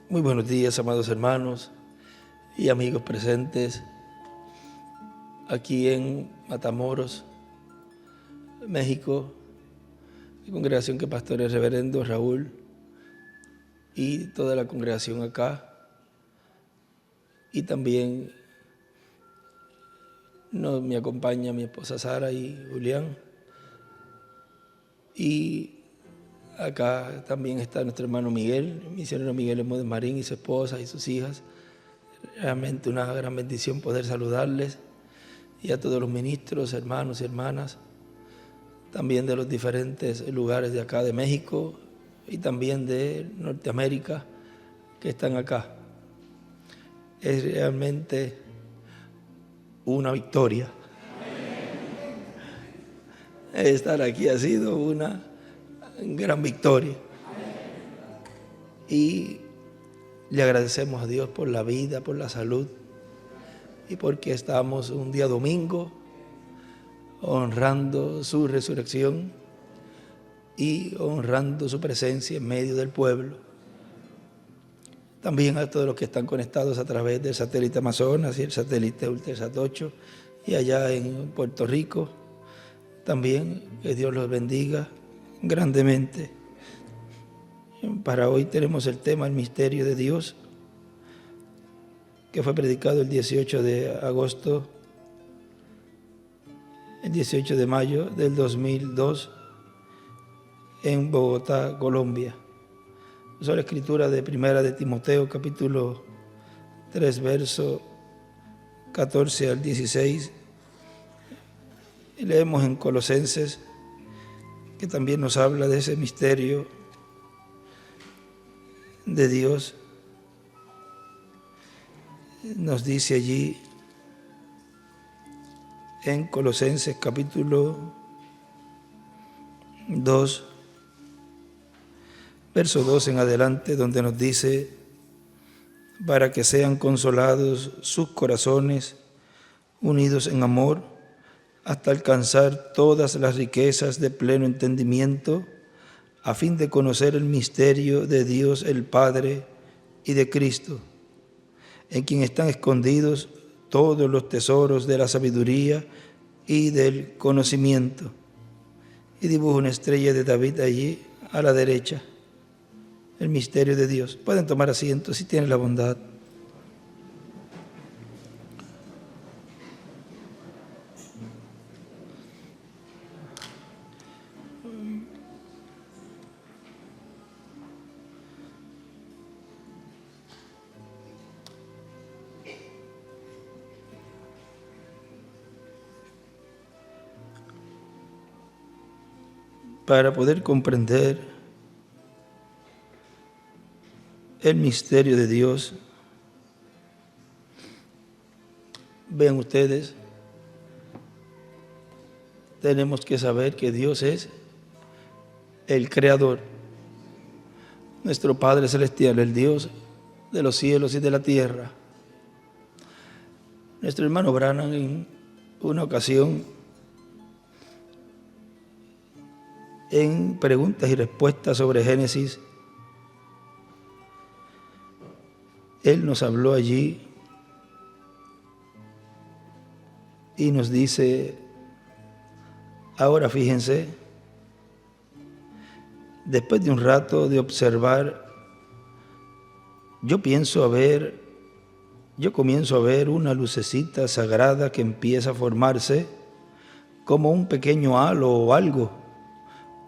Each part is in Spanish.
Muy buenos días, amados hermanos y amigos presentes aquí en Matamoros, México, la congregación que pastorea el reverendo Raúl y toda la congregación acá, y también me acompaña mi esposa Sara y Julián, y acá también está nuestro hermano Miguel, el misionero Miguel Hermódez Marín y su esposa y sus hijas. Realmente una gran bendición poder saludarles, y a todos los ministros, hermanos y hermanas, también de los diferentes lugares de acá de México y también de Norteamérica que están acá. Es realmente una victoria. Estar aquí ha sido una gran victoria. Y le agradecemos a Dios por la vida, por la salud, y porque estamos un día domingo honrando su resurrección y honrando su presencia en medio del pueblo. También a todos los que están conectados a través del satélite Amazonas y el satélite Ultrasat 8 y allá en Puerto Rico, también que Dios los bendiga grandemente. Para hoy tenemos el tema, el misterio de Dios, que fue predicado el 18 de agosto, el 18 de mayo del 2002 en Bogotá, Colombia. Uso la escritura de Primera de Timoteo, capítulo 3, verso 14 al 16. Y leemos en Colosenses, que también nos habla de ese misterio de Dios. Nos dice allí en Colosenses capítulo 2, verso 2 en adelante, donde nos dice: para que sean consolados sus corazones, unidos en amor, hasta alcanzar todas las riquezas de pleno entendimiento, a fin de conocer el misterio de Dios el Padre y de Cristo, en quien están escondidos todos los tesoros de la sabiduría y del conocimiento. Y dibuja una estrella de David allí a la derecha, el misterio de Dios. Pueden tomar asiento si tienen la bondad. Para poder comprender el misterio de Dios, vean ustedes, tenemos que saber que Dios es el Creador, nuestro Padre Celestial, el Dios de los cielos y de la tierra. Nuestro hermano Branham en una ocasión, en preguntas y respuestas sobre Génesis, él nos habló allí y nos dice: ahora fíjense, después de un rato de observar, yo comienzo a ver una lucecita sagrada que empieza a formarse como un pequeño halo o algo.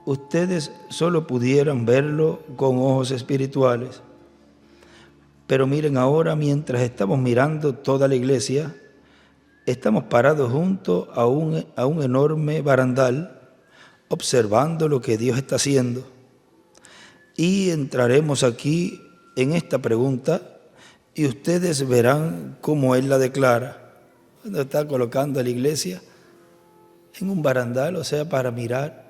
Ustedes solo pudieran verlo con ojos espirituales. Pero miren ahora, mientras estamos mirando toda la iglesia, estamos parados junto a un enorme barandal, observando lo que Dios está haciendo. Y entraremos aquí en esta pregunta y ustedes verán cómo Él la declara. Cuando está colocando a la iglesia en un barandal, o sea, para mirar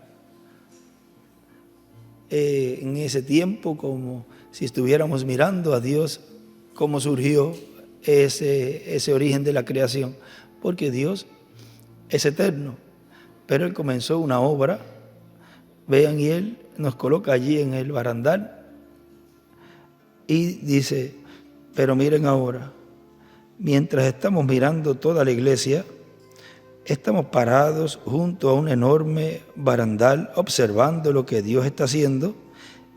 en ese tiempo como si estuviéramos mirando a Dios, cómo surgió ese origen de la creación, porque Dios es eterno, pero Él comenzó una obra, vean, y Él nos coloca allí en el barandal Y dice, pero miren ahora, mientras estamos mirando toda la iglesia, estamos parados junto a un enorme barandal observando lo que Dios está haciendo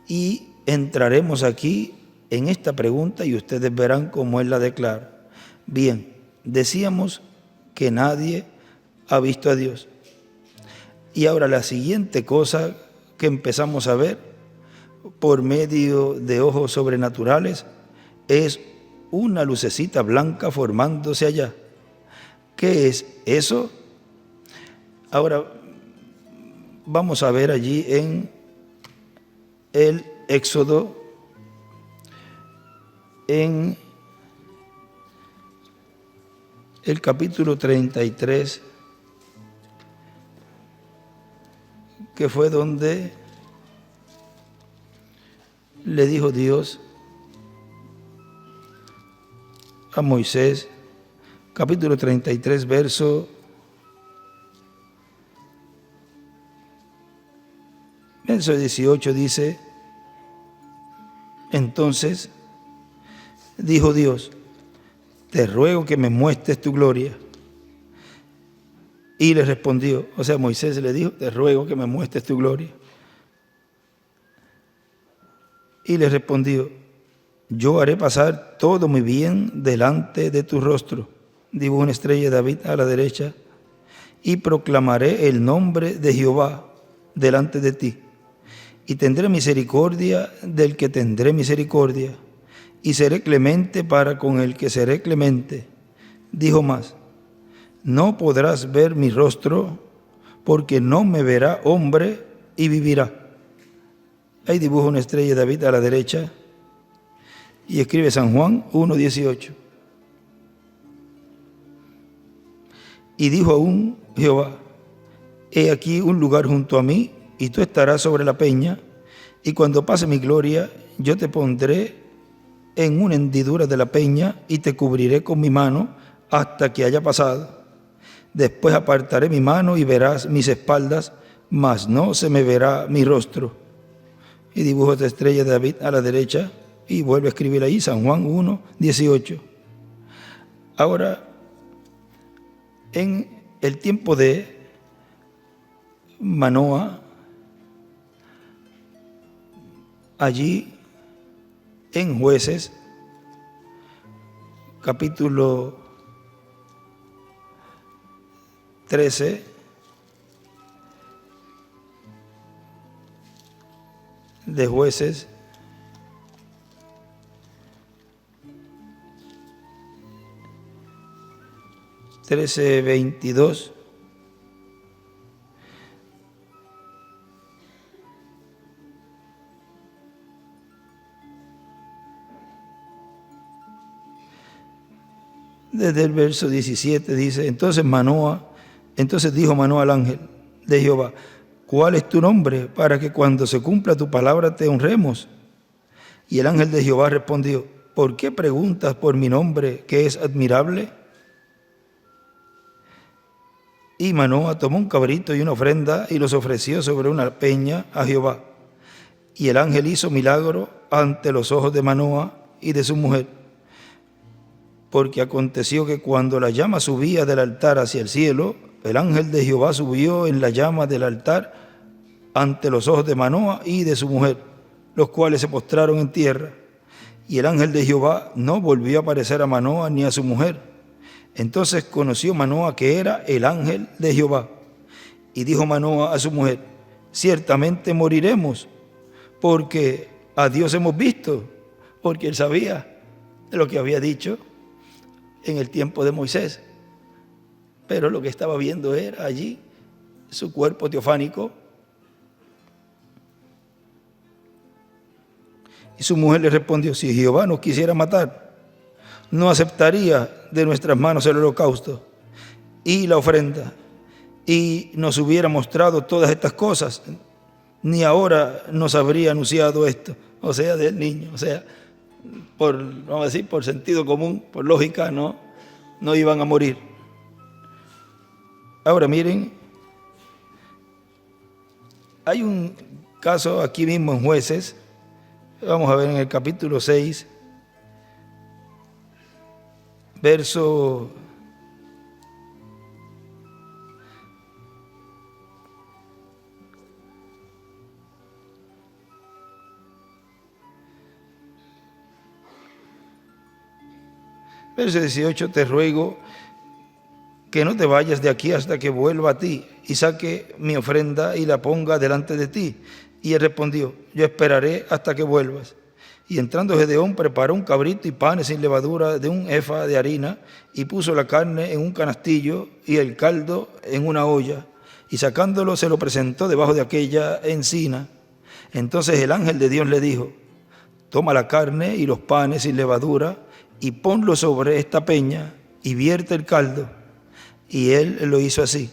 y entraremos aquí en esta pregunta y ustedes verán cómo Él la declara. Bien, decíamos que nadie ha visto a Dios. Y ahora la siguiente cosa que empezamos a ver por medio de ojos sobrenaturales es una lucecita blanca formándose allá. ¿Qué es eso? Ahora vamos a ver allí en el Éxodo, en el capítulo 33, que fue donde le dijo Dios a Moisés, capítulo 33, verso 18 dice, entonces dijo Dios, te ruego que me muestres tu gloria. Y le respondió, o sea, Moisés le dijo, te ruego que me muestres tu gloria. Y le respondió, yo haré pasar todo mi bien delante de tu rostro. Dibujo una estrella de David a la derecha y proclamaré el nombre de Jehová delante de ti. Y tendré misericordia del que tendré misericordia, y seré clemente para con el que seré clemente. Dijo más, no podrás ver mi rostro, porque no me verá hombre y vivirá. Ahí dibuja una estrella de David a la derecha y escribe San Juan 1:18. Y dijo aún Jehová, he aquí un lugar junto a mí, y tú estarás sobre la peña, y cuando pase mi gloria, yo te pondré en una hendidura de la peña, y te cubriré con mi mano hasta que haya pasado. Después apartaré mi mano y verás mis espaldas, mas no se me verá mi rostro. Y dibujo esta estrella de David a la derecha, y vuelve a escribir ahí San Juan 1:18. Ahora, en el tiempo de Manoah, allí en Jueces, capítulo 13, de Jueces, trece 22, desde el verso 17 dice, entonces dijo Manoah al ángel de Jehová, ¿cuál es tu nombre para que cuando se cumpla tu palabra te honremos? Y el ángel de Jehová respondió, ¿por qué preguntas por mi nombre que es admirable? Y Manoah tomó un cabrito y una ofrenda y los ofreció sobre una peña a Jehová. Y el ángel hizo milagro ante los ojos de Manoah y de su mujer. Porque aconteció que cuando la llama subía del altar hacia el cielo, el ángel de Jehová subió en la llama del altar ante los ojos de Manoah y de su mujer, los cuales se postraron en tierra. Y el ángel de Jehová no volvió a aparecer a Manoah ni a su mujer. Entonces conoció Manoah que era el ángel de Jehová. Y dijo Manoah a su mujer, ciertamente moriremos, porque a Dios hemos visto, porque él sabía de lo que había dicho en el tiempo de Moisés. Pero lo que estaba viendo era allí su cuerpo teofánico. Y su mujer le respondió, si Jehová nos quisiera matar, no aceptaría de nuestras manos el holocausto y la ofrenda, y nos hubiera mostrado todas estas cosas, ni ahora nos habría anunciado esto, o sea, del niño. O sea, vamos a decir, por sentido común, por lógica, no iban a morir. Ahora miren, hay un caso aquí mismo en Jueces, Vamos a ver en el capítulo 6, verso 18, te ruego que no te vayas de aquí hasta que vuelva a ti y saque mi ofrenda y la ponga delante de ti. Y él respondió, yo esperaré hasta que vuelvas. Y entrando Gedeón preparó un cabrito y panes sin levadura de un efa de harina y puso la carne en un canastillo y el caldo en una olla. Y sacándolo se lo presentó debajo de aquella encina. Entonces el ángel de Dios le dijo, toma la carne y los panes sin levadura y ponlo sobre esta peña y vierte el caldo. Y él lo hizo así.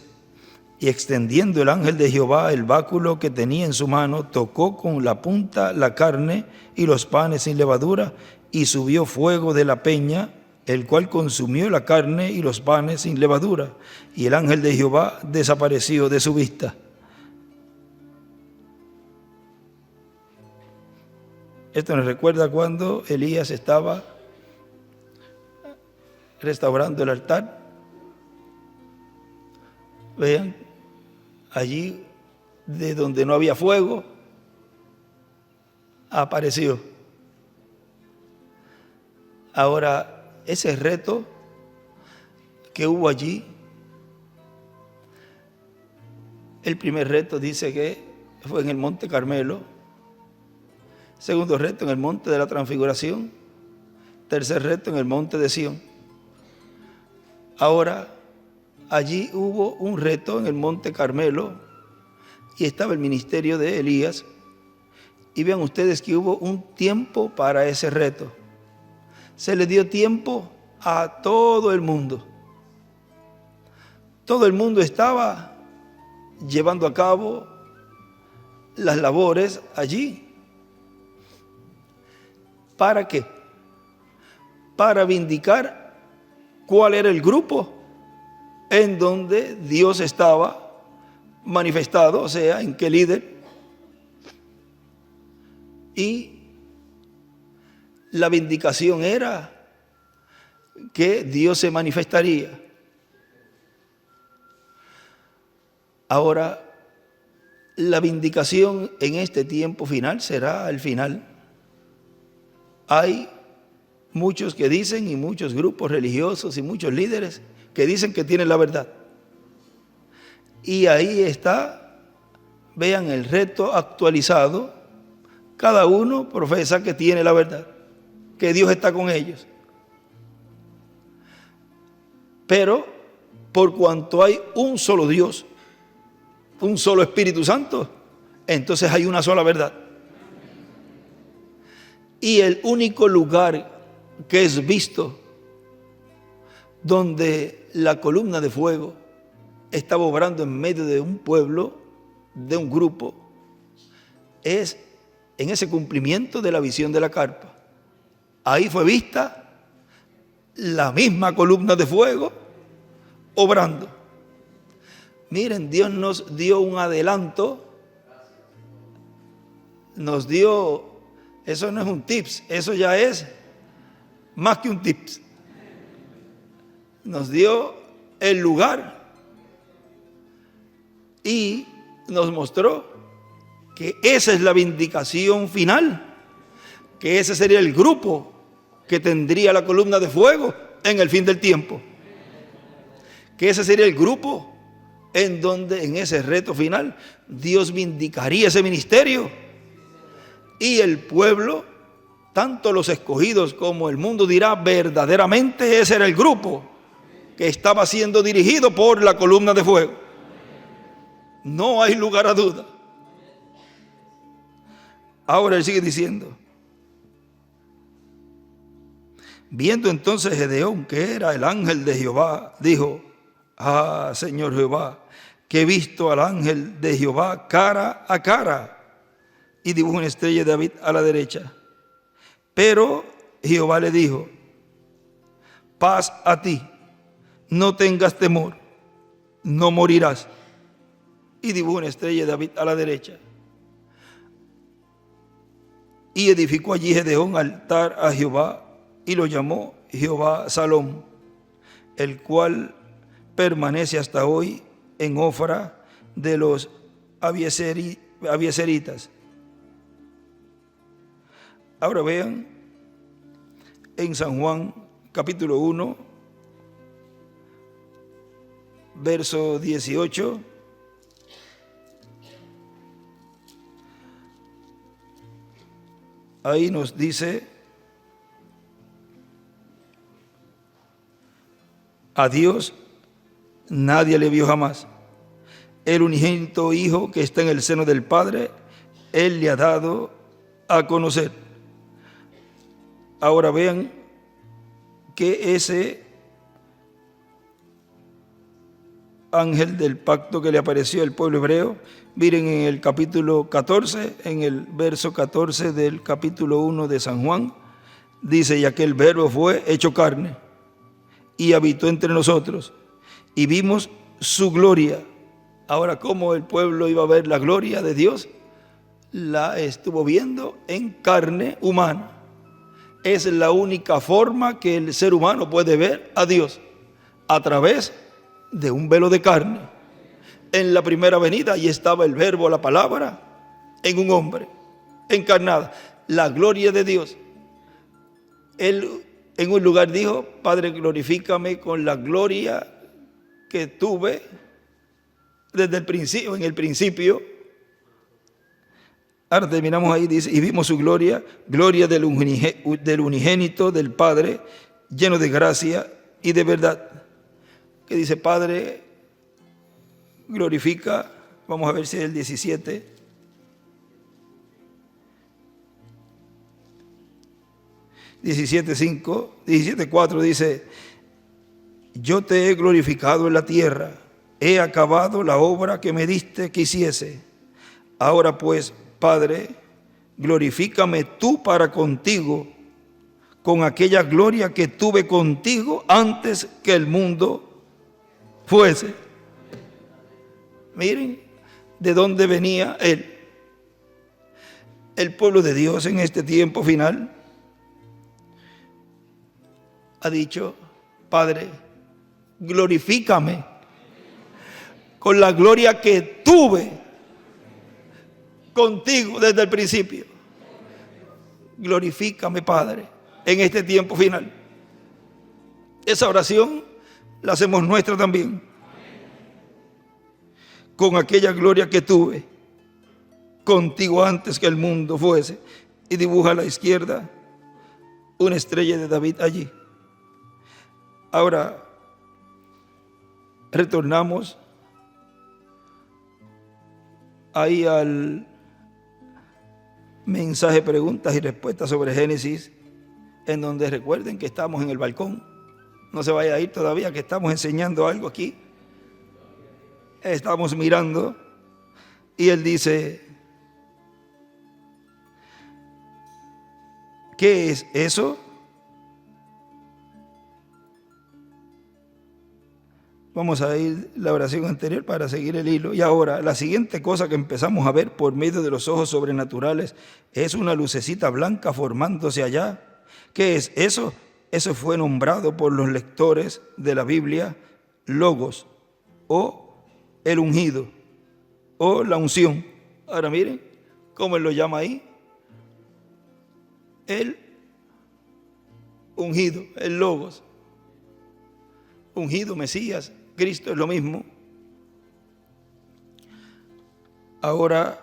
Y extendiendo el ángel de Jehová el báculo que tenía en su mano, tocó con la punta la carne y los panes sin levadura, y subió fuego de la peña, el cual consumió la carne y los panes sin levadura. Y el ángel de Jehová desapareció de su vista. Esto nos recuerda cuando Elías estaba restaurando el altar. Vean, allí de donde no había fuego, apareció. Ahora, ese reto que hubo allí, el primer reto dice que fue en el Monte Carmelo, segundo reto en el Monte de la Transfiguración, tercer reto en el Monte de Sión. Ahora, allí hubo un reto en el Monte Carmelo y estaba el ministerio de Elías. Y vean ustedes que hubo un tiempo para ese reto. Se le dio tiempo a todo el mundo. Todo el mundo estaba llevando a cabo las labores allí. ¿Para qué? Para vindicar cuál era el grupo en donde Dios estaba manifestado, o sea, en qué líder. Y la vindicación era que Dios se manifestaría. Ahora, la vindicación en este tiempo final será al final. Hay muchos que dicen, y muchos grupos religiosos y muchos líderes que dicen que tienen la verdad. Y ahí está, vean el reto actualizado. Cada uno profesa que tiene la verdad, que Dios está con ellos. Pero por cuanto hay un solo Dios, un solo Espíritu Santo, entonces hay una sola verdad. Y el único lugar que es visto donde la columna de fuego estaba obrando en medio de un pueblo, de un grupo, es en ese cumplimiento de la visión de la carpa. Ahí fue vista la misma columna de fuego obrando. Miren, Dios nos dio un adelanto, nos dio, eso no es un tips, eso ya es más que un tips. Nos dio el lugar y nos mostró que esa es la vindicación final, que ese sería el grupo que tendría la columna de fuego en el fin del tiempo, que ese sería el grupo en donde en ese reto final Dios vindicaría ese ministerio y el pueblo, tanto los escogidos como el mundo dirá verdaderamente ese era el grupo que estaba siendo dirigido por la columna de fuego. No hay lugar a duda. Ahora él sigue diciendo, viendo entonces Gedeón que era el ángel de Jehová, dijo, ah, Señor Jehová, que he visto al ángel de Jehová cara a cara, y dibujó una estrella de David a la derecha. Pero Jehová le dijo, paz a ti, no tengas temor, no morirás. Y dibujó una estrella de David a la derecha. Y edificó allí Gedeón altar a Jehová, y lo llamó Jehová Salom, el cual permanece hasta hoy en Ofra de los abiezeritas. Ahora vean en San Juan capítulo 1, verso 18. Ahí nos dice: a Dios nadie le vio jamás. El unigénito Hijo que está en el seno del Padre, Él le ha dado a conocer. Ahora vean que ese ángel del pacto que le apareció al pueblo hebreo, miren en el capítulo 14, en el verso 14 del capítulo 1 de San Juan, dice: y aquel verbo fue hecho carne y habitó entre nosotros, y vimos su gloria. Ahora, ¿cómo el pueblo iba a ver la gloria de Dios? La estuvo viendo en carne humana. Es la única forma que el ser humano puede ver a Dios, a través de un velo de carne. En la primera venida, allí estaba el verbo, la palabra, en un hombre, encarnada, la gloria de Dios. Él en un lugar dijo: Padre, glorifícame con la gloria que tuve desde el principio, en el principio. Ahora terminamos ahí, dice: y vimos su gloria, gloria del unigénito del Padre, lleno de gracia y de verdad. Que dice: Padre, glorifica, vamos a ver si es el 17. (17:5), 17:4 dice: yo te he glorificado en la tierra, he acabado la obra que me diste que hiciese. Ahora pues, Padre, glorifícame tú para contigo, con aquella gloria que tuve contigo antes que el mundo fuese. Miren de dónde venía él. El pueblo de Dios en este tiempo final ha dicho: Padre, glorifícame con la gloria que tuve contigo desde el principio. Glorifícame, Padre, en este tiempo final. Esa oración la hacemos nuestra también. Con aquella gloria que tuve contigo antes que el mundo fuese. Y dibuja a la izquierda una estrella de David allí. Ahora retornamos ahí al mensaje, preguntas y respuestas sobre Génesis, en donde recuerden que estamos en el balcón. No se vaya a ir todavía, que estamos enseñando algo aquí. Estamos mirando y él dice: ¿qué es eso? Vamos a ir la oración anterior para seguir el hilo. Y ahora, la siguiente cosa que empezamos a ver por medio de los ojos sobrenaturales es una lucecita blanca formándose allá. ¿Qué es eso? Eso fue nombrado por los lectores de la Biblia Logos, o el ungido, o la unción. Ahora miren cómo él lo llama ahí: el ungido, el Logos. Ungido, Mesías, Cristo, es lo mismo. Ahora,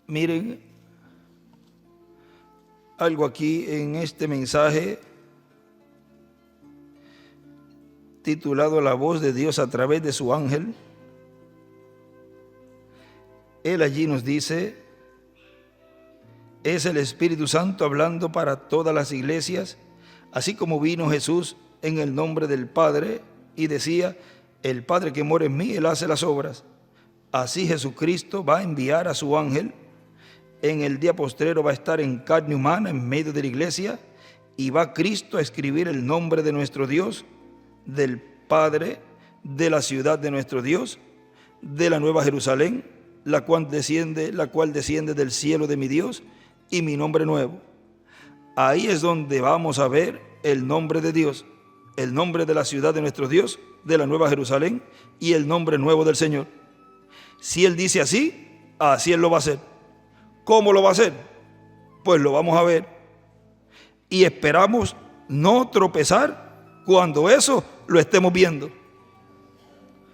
miren algo aquí en este mensaje titulado La voz de Dios a través de su ángel. Él allí nos dice: es el Espíritu Santo hablando para todas las iglesias, así como vino Jesús en el nombre del Padre y decía: el Padre que mora en mí, Él hace las obras. Así Jesucristo va a enviar a su ángel. En el día postrero va a estar en carne humana en medio de la iglesia, y va Cristo a escribir el nombre de nuestro Dios, del Padre, de la ciudad de nuestro Dios, de la Nueva Jerusalén, la cual desciende del cielo de mi Dios y mi nombre nuevo. Ahí es donde vamos a ver el nombre de Dios, el nombre de la ciudad de nuestro Dios, de la Nueva Jerusalén, y el nombre nuevo del Señor. Si Él dice así, así Él lo va a hacer. ¿Cómo lo va a hacer? Pues lo vamos a ver. Y esperamos no tropezar cuando eso lo estemos viendo,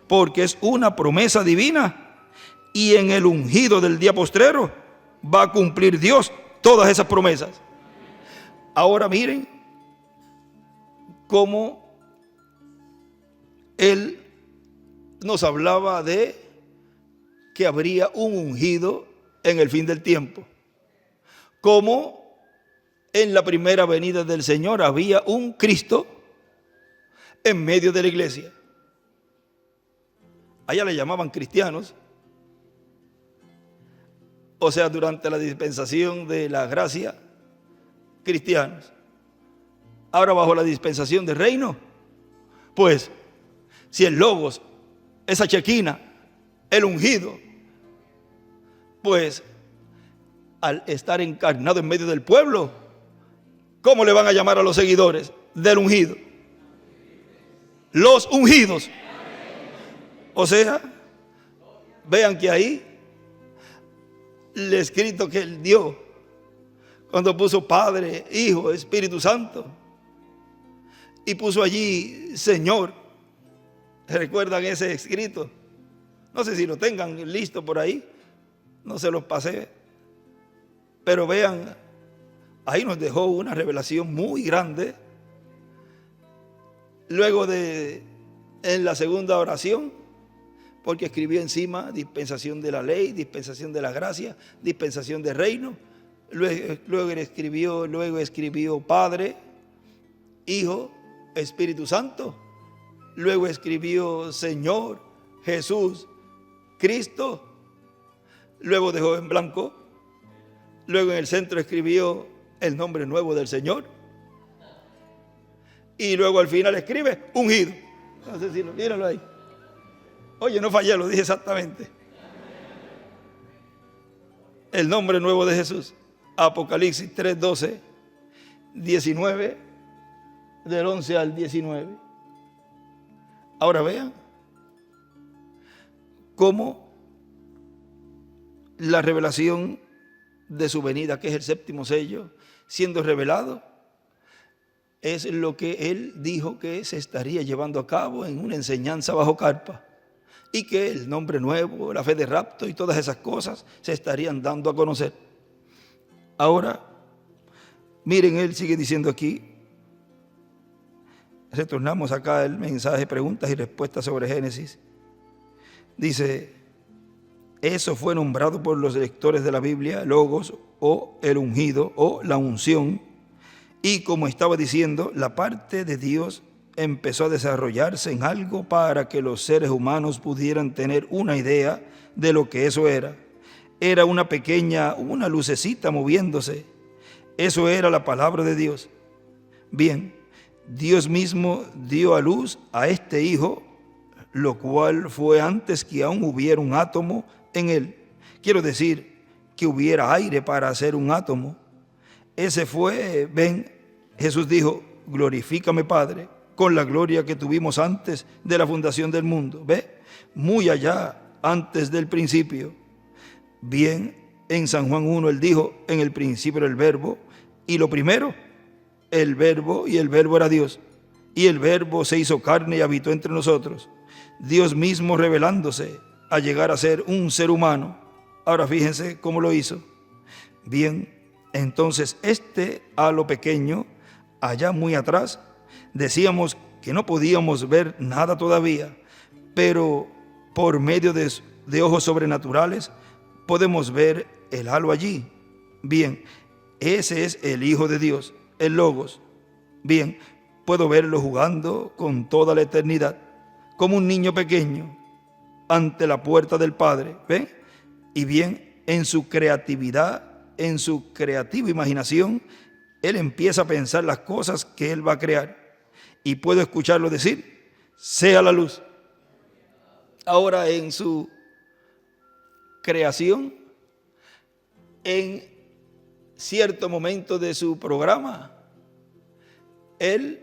porque es una promesa divina, y en el ungido del día postrero va a cumplir Dios todas esas promesas. Ahora miren cómo Él nos hablaba de que habría un ungido en el fin del tiempo. Como en la primera venida del Señor había un Cristo en medio de la iglesia. Allá le llamaban cristianos. O sea, durante la dispensación de la gracia, cristianos. Ahora bajo la dispensación del reino, pues si el Logos, esa Chequina, el ungido, pues al estar encarnado en medio del pueblo, ¿cómo le van a llamar a los seguidores del ungido? Los ungidos. O sea, vean que ahí el escrito que Él dio cuando puso Padre, Hijo, Espíritu Santo, y puso allí Señor. ¿Recuerdan ese escrito? No sé si lo tengan listo por ahí, no se los pasé, pero vean, ahí nos dejó una revelación muy grande. Luego en la segunda oración, porque escribió encima dispensación de la ley, dispensación de la gracia, dispensación del reino. Luego escribió Padre, Hijo, Espíritu Santo. Luego escribió Señor, Jesús, Cristo. Luego dejó en blanco. Luego en el centro escribió el nombre nuevo del Señor. Y luego al final escribe ungido. No sé si míralo ahí. Oye, no fallé, lo dije exactamente. El nombre nuevo de Jesús. Apocalipsis 3:12, 19, del 11 al 19. Ahora vean cómo la revelación de su venida, que es el séptimo sello, siendo revelado, es lo que Él dijo que se estaría llevando a cabo en una enseñanza bajo carpa, y que el nombre nuevo, la fe de rapto y todas esas cosas se estarían dando a conocer. Ahora, miren, Él sigue diciendo aquí, retornamos acá el mensaje, preguntas y respuestas sobre Génesis. Dice, eso fue nombrado por los lectores de la Biblia, Logos, o el ungido, o la unción. Y como estaba diciendo, la parte de Dios empezó a desarrollarse en algo para que los seres humanos pudieran tener una idea de lo que eso era. Era una lucecita moviéndose. Eso era la palabra de Dios. Bien, Dios mismo dio a luz a este Hijo, lo cual fue antes que aún hubiera un átomo en él. Quiero decir, que hubiera aire para hacer un átomo. Ese fue, Jesús dijo, glorifícame, Padre, con la gloria que tuvimos antes de la fundación del mundo. Muy allá, antes del principio. Bien, en San Juan 1 Él dijo, en el principio era el Verbo, y lo primero, el Verbo, y el Verbo era Dios. Y el Verbo se hizo carne y habitó entre nosotros. Dios mismo revelándose a llegar a ser un ser humano. Ahora fíjense cómo lo hizo. Bien, entonces a lo pequeño, allá muy atrás, decíamos que no podíamos ver nada todavía, pero por medio de ojos sobrenaturales podemos ver el halo allí. Bien, ese es el Hijo de Dios, el Logos. Bien, puedo verlo jugando con toda la eternidad, como un niño pequeño ante la puerta del Padre. Y bien, en su creatividad, en su creativa imaginación, Él empieza a pensar las cosas que Él va a crear. Y puedo escucharlo decir, sea la luz. Ahora en su creación, en cierto momento de su programa, Él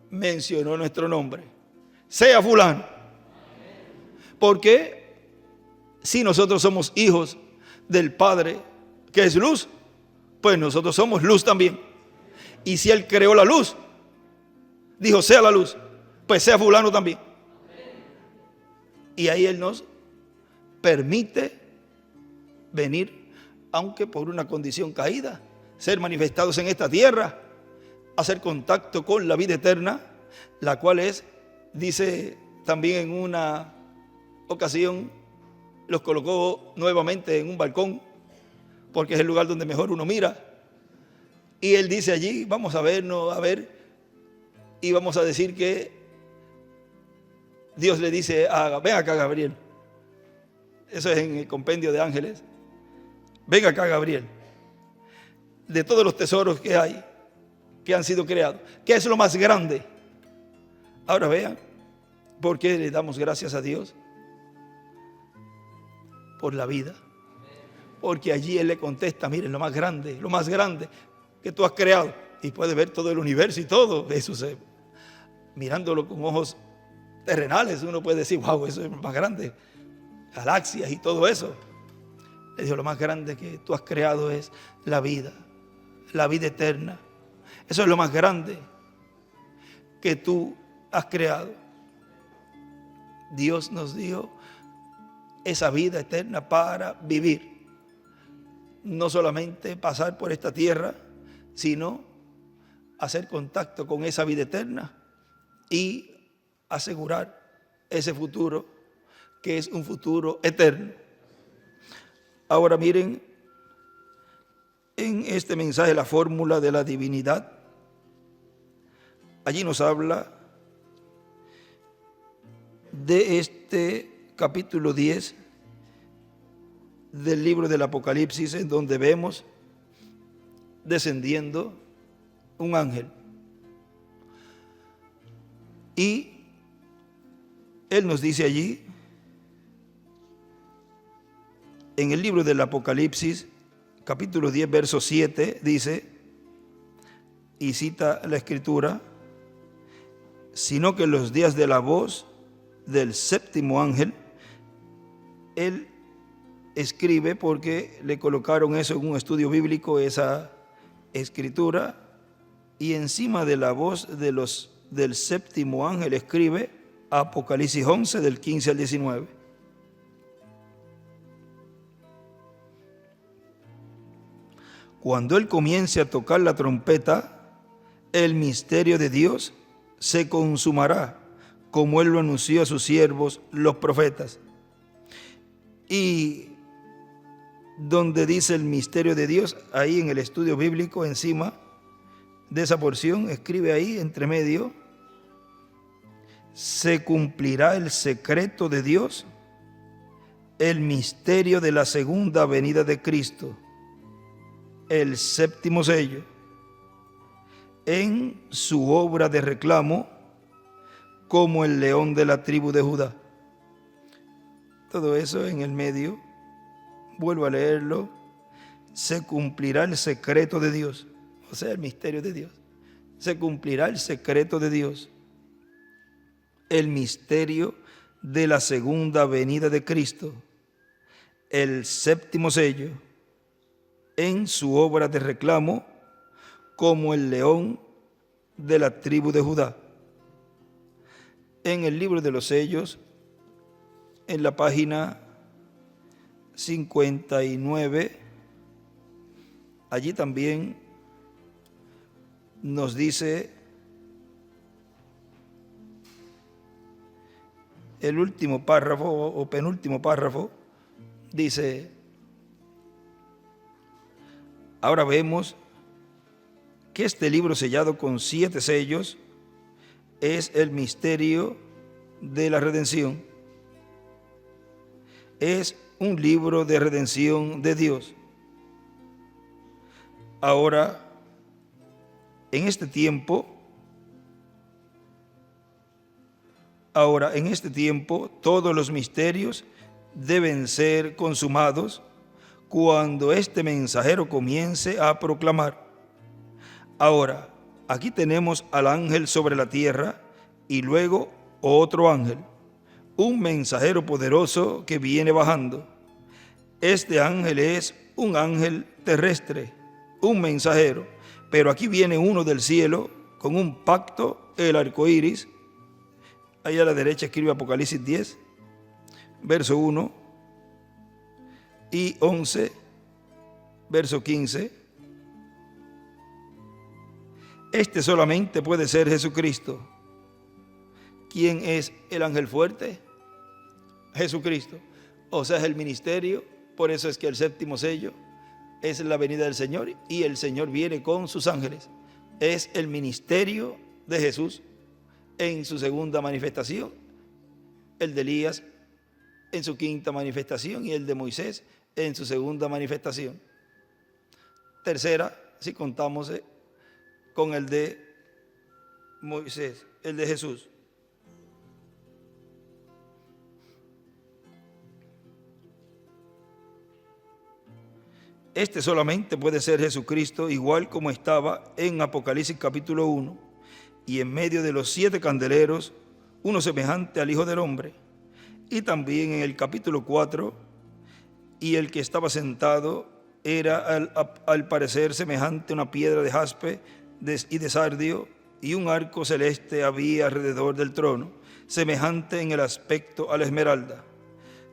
mencionó nuestro nombre. Sea fulano. Porque si nosotros somos hijos del Padre, que es luz, pues nosotros somos luz también. Y si Él creó la luz, dijo sea la luz, pues sea fulano también. Y ahí Él nos permite venir, aunque por una condición caída, ser manifestados en esta tierra, hacer contacto con la vida eterna, la cual es, dice también en una ocasión, los colocó nuevamente en un balcón, porque es el lugar donde mejor uno mira. Y Él dice allí, vamos a vernos, a ver, y vamos a decir que Dios le dice, ven acá Gabriel. Eso es en el compendio de ángeles. Ven acá Gabriel. De todos los tesoros que hay, que han sido creados, ¿qué es lo más grande? Ahora vean, ¿por qué le damos gracias a Dios? Por la vida. Porque allí Él le contesta, miren, lo más grande que tú has creado. Y puede ver todo el universo y todo. Eso mirándolo con ojos terrenales, uno puede decir, wow, eso es lo más grande. Galaxias y todo eso. Le dijo, lo más grande que tú has creado es la vida eterna. Eso es lo más grande que tú has creado. Dios nos dio esa vida eterna para vivir. No solamente pasar por esta tierra, sino hacer contacto con esa vida eterna y asegurar ese futuro, que es un futuro eterno. Ahora miren, en este mensaje, la fórmula de la divinidad, allí nos habla de este capítulo 10 del libro del Apocalipsis, en donde vemos descendiendo un ángel. Y Él nos dice allí, en el libro del Apocalipsis, capítulo 10, verso 7, dice, y cita la Escritura, sino que en los días de la voz del séptimo ángel, Él escribe, porque le colocaron eso en un estudio bíblico, esa escritura, y encima de la voz del séptimo ángel escribe Apocalipsis 11, del 15 al 19. Cuando Él comience a tocar la trompeta, el misterio de Dios se consumará, como Él lo anunció a sus siervos, los profetas. Y donde dice el misterio de Dios, ahí en el estudio bíblico, encima de esa porción, escribe ahí, entre medio, se cumplirá el secreto de Dios, el misterio de la segunda venida de Cristo, el séptimo sello, en su obra de reclamo, como el león de la tribu de Judá. Todo eso en el medio, vuelvo a leerlo, se cumplirá el secreto de Dios, o sea, el misterio de Dios. Se cumplirá el secreto de Dios, el misterio de la segunda venida de Cristo, el séptimo sello, en su obra de reclamo, como el león de la tribu de Judá. En el libro de los sellos, en la página 59, allí también nos dice el último párrafo o penúltimo párrafo, dice, ahora vemos que este libro sellado con 7 sellos es el misterio de la redención. Es un libro de redención de Dios. Ahora, en este tiempo, todos los misterios deben ser consumados cuando este mensajero comience a proclamar. Ahora, aquí tenemos al ángel sobre la tierra y luego otro ángel, un mensajero poderoso que viene bajando. Este ángel es un ángel terrestre, un mensajero, pero aquí viene uno del cielo con un pacto, el arco iris. Ahí a la derecha escribe Apocalipsis 10, verso 1 y 11, verso 15. Este solamente puede ser Jesucristo. ¿Quién es el ángel fuerte? Jesucristo. O sea, es el ministerio. Por eso es que el séptimo sello es la venida del Señor y el Señor viene con sus ángeles. Es el ministerio de Jesús en su segunda manifestación, el de Elías en su quinta manifestación y el de Moisés en su segunda manifestación. Tercera, si contamos con el de Moisés, el de Jesús. Este solamente puede ser Jesucristo, igual como estaba en Apocalipsis capítulo 1, y en medio de los 7 candeleros, uno semejante al Hijo del Hombre. Y también en el capítulo 4, y el que estaba sentado era al parecer semejante a una piedra de jaspe y de sardio, y un arco celeste había alrededor del trono, semejante en el aspecto a la esmeralda.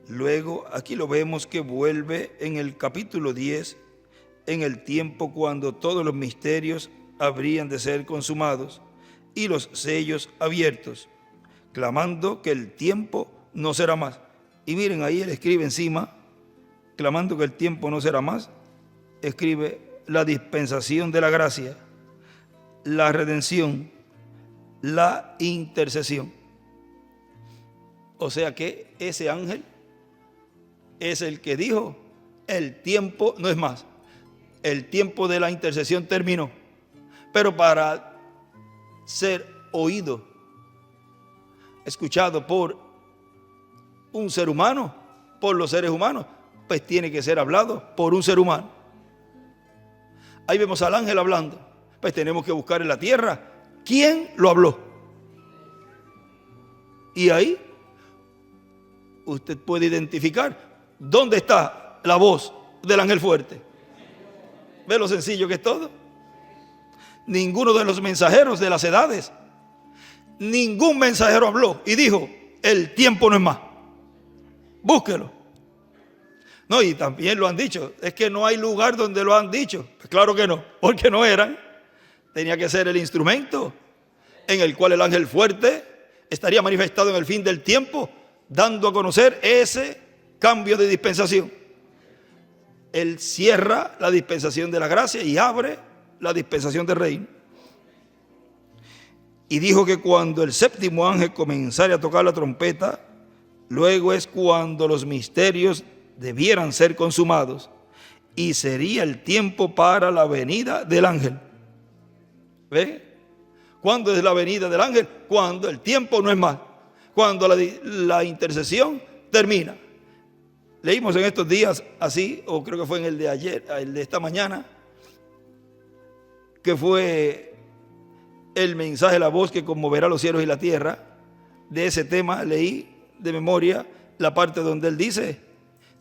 Luego aquí lo vemos que vuelve en el capítulo 10, en el tiempo cuando todos los misterios habrían de ser consumados y los sellos abiertos, clamando que el tiempo no será más. Y miren, ahí él escribe encima, clamando que el tiempo no será más, escribe la dispensación de la gracia, la redención, la intercesión. O sea que ese ángel es el que dijo, el tiempo no es más. El tiempo de la intercesión terminó. Pero para ser oído, escuchado por un ser humano, por los seres humanos, pues tiene que ser hablado por un ser humano. Ahí vemos al ángel hablando. Pues tenemos que buscar en la tierra quién lo habló. Y ahí usted puede identificar dónde está la voz del ángel fuerte. ¿Ve lo sencillo que es todo? Ninguno de los mensajeros de las edades, ningún mensajero habló y dijo, el tiempo no es más. Búsquelo. No, y también lo han dicho, es que no hay lugar donde lo han dicho. Pues claro que no, porque no eran. Tenía que ser el instrumento en el cual el ángel fuerte estaría manifestado en el fin del tiempo, dando a conocer ese cambio de dispensación. Él cierra la dispensación de la gracia y abre la dispensación del reino. Y dijo que cuando el séptimo ángel comenzara a tocar la trompeta, luego es cuando los misterios debieran ser consumados y sería el tiempo para la venida del ángel. ¿Ve? ¿Cuándo es la venida del ángel? Cuando el tiempo no es más, cuando la intercesión termina. Leímos en estos días así, o creo que fue en el de ayer, el de esta mañana, que fue el mensaje, la voz que conmoverá los cielos y la tierra. De ese tema leí de memoria la parte donde él dije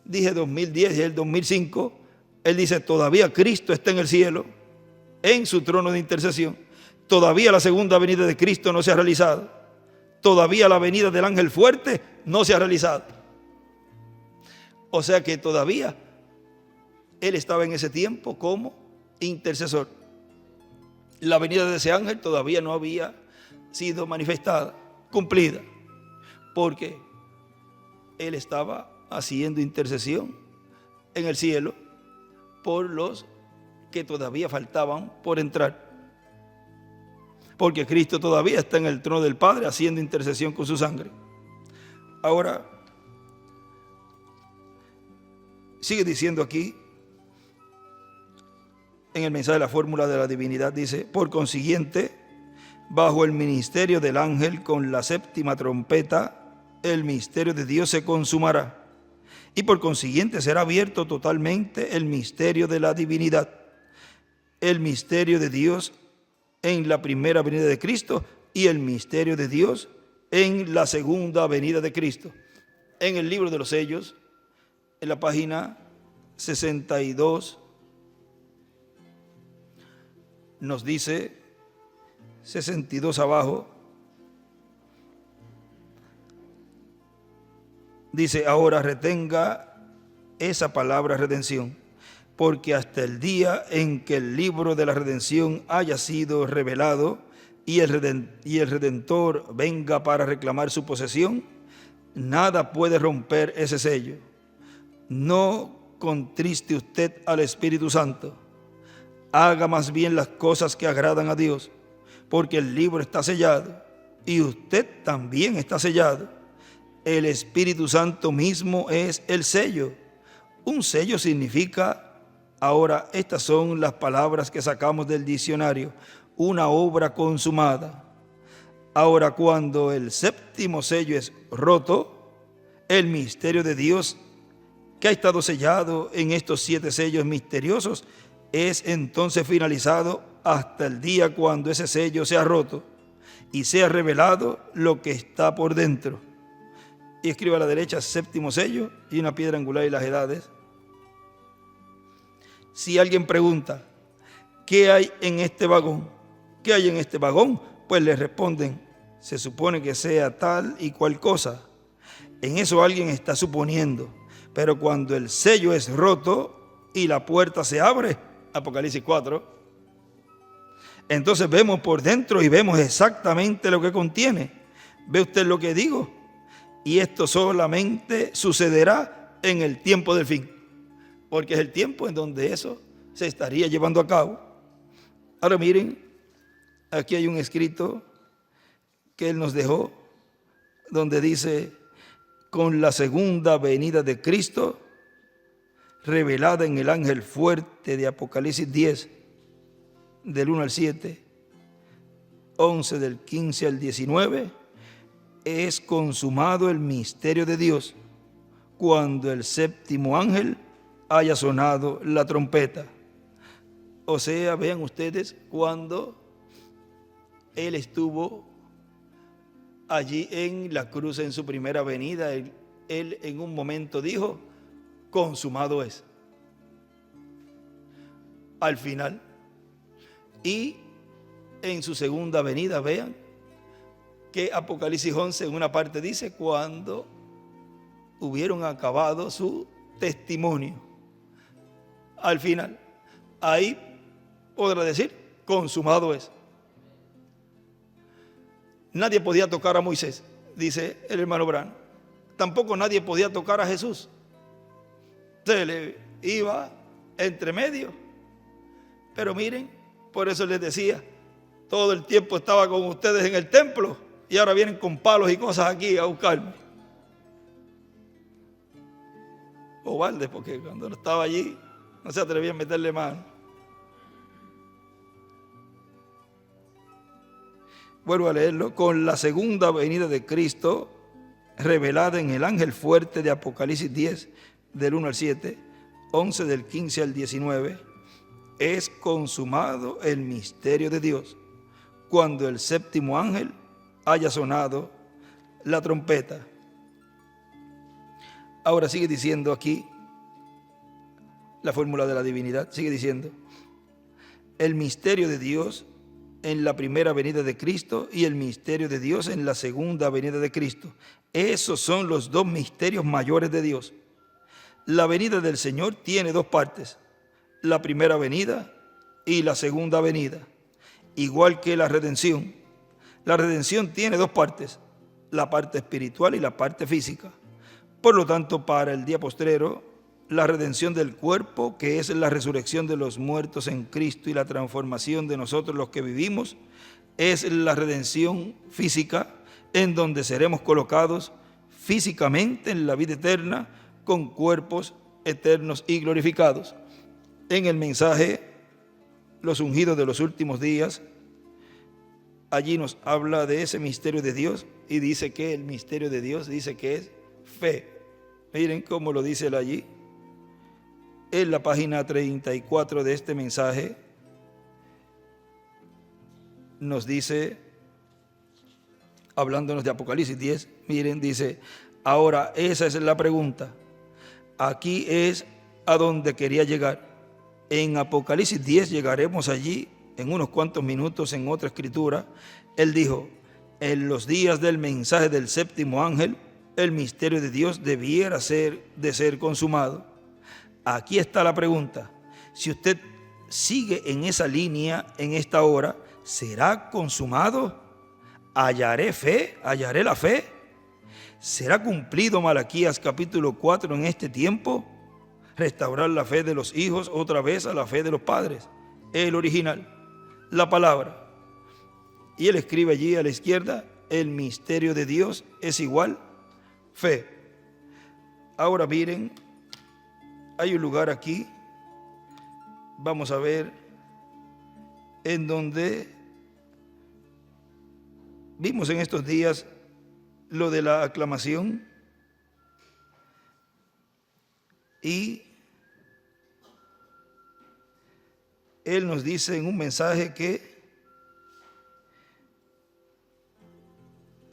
2010 y el 2005, él dice, todavía Cristo está en el cielo, en su trono de intercesión, todavía la segunda venida de Cristo no se ha realizado, todavía la venida del ángel fuerte no se ha realizado. O sea que todavía él estaba en ese tiempo como intercesor. La venida de ese ángel todavía no había sido manifestada, cumplida, porque él estaba haciendo intercesión en el cielo por los que todavía faltaban por entrar. Porque Cristo todavía está en el trono del Padre haciendo intercesión con su sangre. Ahora, sigue diciendo aquí, en el mensaje de la fórmula de la divinidad, dice, por consiguiente, bajo el ministerio del ángel con la séptima trompeta, el misterio de Dios se consumará. y por consiguiente será abierto totalmente el misterio de la divinidad, el misterio de Dios en la primera venida de Cristo y el misterio de Dios en la segunda venida de Cristo. En el libro de los sellos, en la página 62, nos dice, 62 abajo, dice: ahora retenga esa palabra redención, porque hasta el día en que el libro de la redención haya sido revelado y el Redentor venga para reclamar su posesión, nada puede romper ese sello. No contriste usted al Espíritu Santo. Haga más bien las cosas que agradan a Dios, porque el libro está sellado y usted también está sellado. El Espíritu Santo mismo es el sello. Un sello significa, ahora estas son las palabras que sacamos del diccionario, una obra consumada. Ahora, cuando el séptimo sello es roto, el misterio de Dios que ha estado sellado en estos 7 sellos misteriosos es entonces finalizado hasta el día cuando ese sello sea roto y sea revelado lo que está por dentro. Y escriba a la derecha séptimo sello y una piedra angular y las edades. Si alguien pregunta, ¿qué hay en este vagón? ¿Qué hay en este vagón? Pues le responden, se supone que sea tal y cual cosa. En eso alguien está suponiendo. Pero cuando el sello es roto y la puerta se abre, Apocalipsis 4, entonces vemos por dentro y vemos exactamente lo que contiene. ¿Ve usted lo que digo? Y esto solamente sucederá en el tiempo del fin, porque es el tiempo en donde eso se estaría llevando a cabo. Ahora miren, aquí hay un escrito que él nos dejó, donde dice: con la segunda venida de Cristo, revelada en el ángel fuerte de Apocalipsis 10, del 1 al 7, 11 del 15 al 19, es consumado el misterio de Dios cuando el séptimo ángel haya sonado la trompeta. O sea, vean ustedes, cuando Él estuvo allí en la cruz en su primera venida, Él en un momento dijo, consumado es. Al final. Y en su segunda venida, vean que Apocalipsis 11 en una parte dice, cuando hubieron acabado su testimonio. Al final, ahí podrá decir, consumado es. Nadie podía tocar a Moisés, dice el hermano Brano. Tampoco nadie podía tocar a Jesús. Se le iba entre medio. Pero miren, por eso les decía, todo el tiempo estaba con ustedes en el templo y ahora vienen con palos y cosas aquí a buscarme. O baldes, porque cuando no estaba allí no se atrevía a meterle mano. Vuelvo a leerlo. Con la segunda venida de Cristo, revelada en el ángel fuerte de Apocalipsis 10, del 1 al 7, 11 del 15 al 19, es consumado el misterio de Dios, cuando el séptimo ángel haya sonado la trompeta. Ahora sigue diciendo aquí la fórmula de la divinidad, sigue diciendo, el misterio de Dios en la primera venida de Cristo y el misterio de Dios en la segunda venida de Cristo. Esos son los 2 misterios mayores de Dios. La venida del Señor tiene 2 partes, la primera venida y la segunda venida, igual que la redención. La redención tiene 2 partes, la parte espiritual y la parte física. Por lo tanto, para el día postrero, la redención del cuerpo, que es la resurrección de los muertos en Cristo y la transformación de nosotros los que vivimos, es la redención física, en donde seremos colocados físicamente en la vida eterna con cuerpos eternos y glorificados. En el mensaje Los ungidos de los últimos días, allí nos habla de ese misterio de Dios y dice que el misterio de Dios dice que es fe. Miren cómo lo dice él allí. En la página 34 de este mensaje nos dice, hablándonos de Apocalipsis 10, miren, dice, ahora esa es la pregunta. Aquí es a donde quería llegar. En Apocalipsis 10 llegaremos allí en unos cuantos minutos en otra escritura. Él dijo, en los días del mensaje del séptimo ángel, el misterio de Dios debiera de ser consumado. Aquí está la pregunta. Si usted sigue en esa línea en esta hora, ¿será consumado? ¿Hallaré fe? ¿Hallaré la fe? ¿Será cumplido Malaquías capítulo 4 en este tiempo? Restaurar la fe de los hijos otra vez a la fe de los padres. El original, la palabra. Y él escribe allí a la izquierda, el misterio de Dios es igual fe. Ahora miren, hay un lugar aquí, vamos a ver, en donde vimos en estos días lo de la aclamación y él nos dice en un mensaje que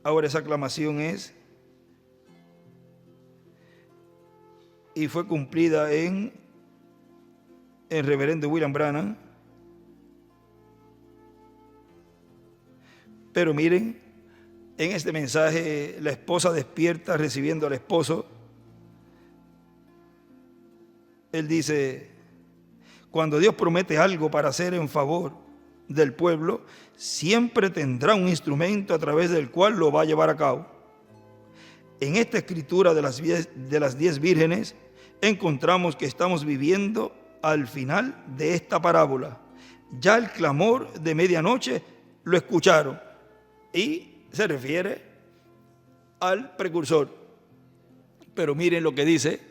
ahora esa aclamación es y fue cumplida en el reverendo William Branham. Pero miren, en este mensaje la esposa despierta recibiendo al esposo. Él dice, cuando Dios promete algo para hacer en favor del pueblo, siempre tendrá un instrumento a través del cual lo va a llevar a cabo. En esta escritura de las 10 vírgenes, encontramos que estamos viviendo al final de esta parábola. Ya el clamor de medianoche lo escucharon y se refiere al precursor. Pero miren lo que dice,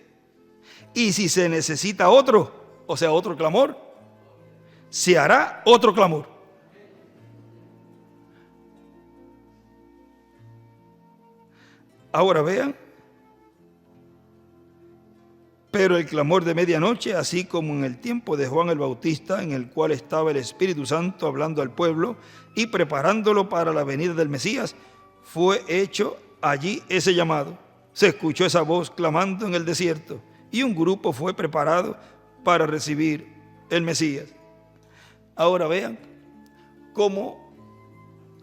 y si se necesita otro, o sea, otro clamor, se hará otro clamor. Ahora vean, pero el clamor de medianoche, así como en el tiempo de Juan el Bautista, en el cual estaba el Espíritu Santo hablando al pueblo y preparándolo para la venida del Mesías, fue hecho allí ese llamado. Se escuchó esa voz clamando en el desierto y un grupo fue preparado para recibir el Mesías. Ahora vean cómo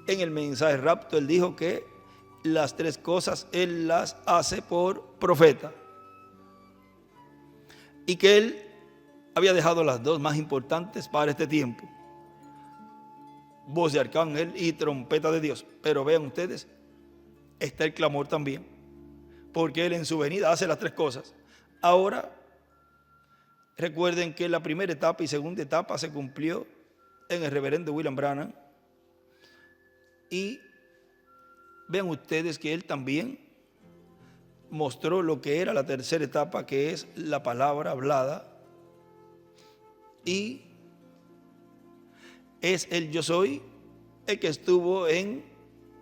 en el mensaje rapto él dijo que las 3 cosas él las hace por profeta y que él había dejado las 2 más importantes para este tiempo: voz de arcángel y trompeta de Dios. Pero vean ustedes, está el clamor también, porque él en su venida hace las 3 cosas. Ahora recuerden que la primera etapa y segunda etapa se cumplió en el reverendo William Branham, y vean ustedes que él también mostró lo que era la tercera etapa, que es la palabra hablada, y es el yo soy el que estuvo en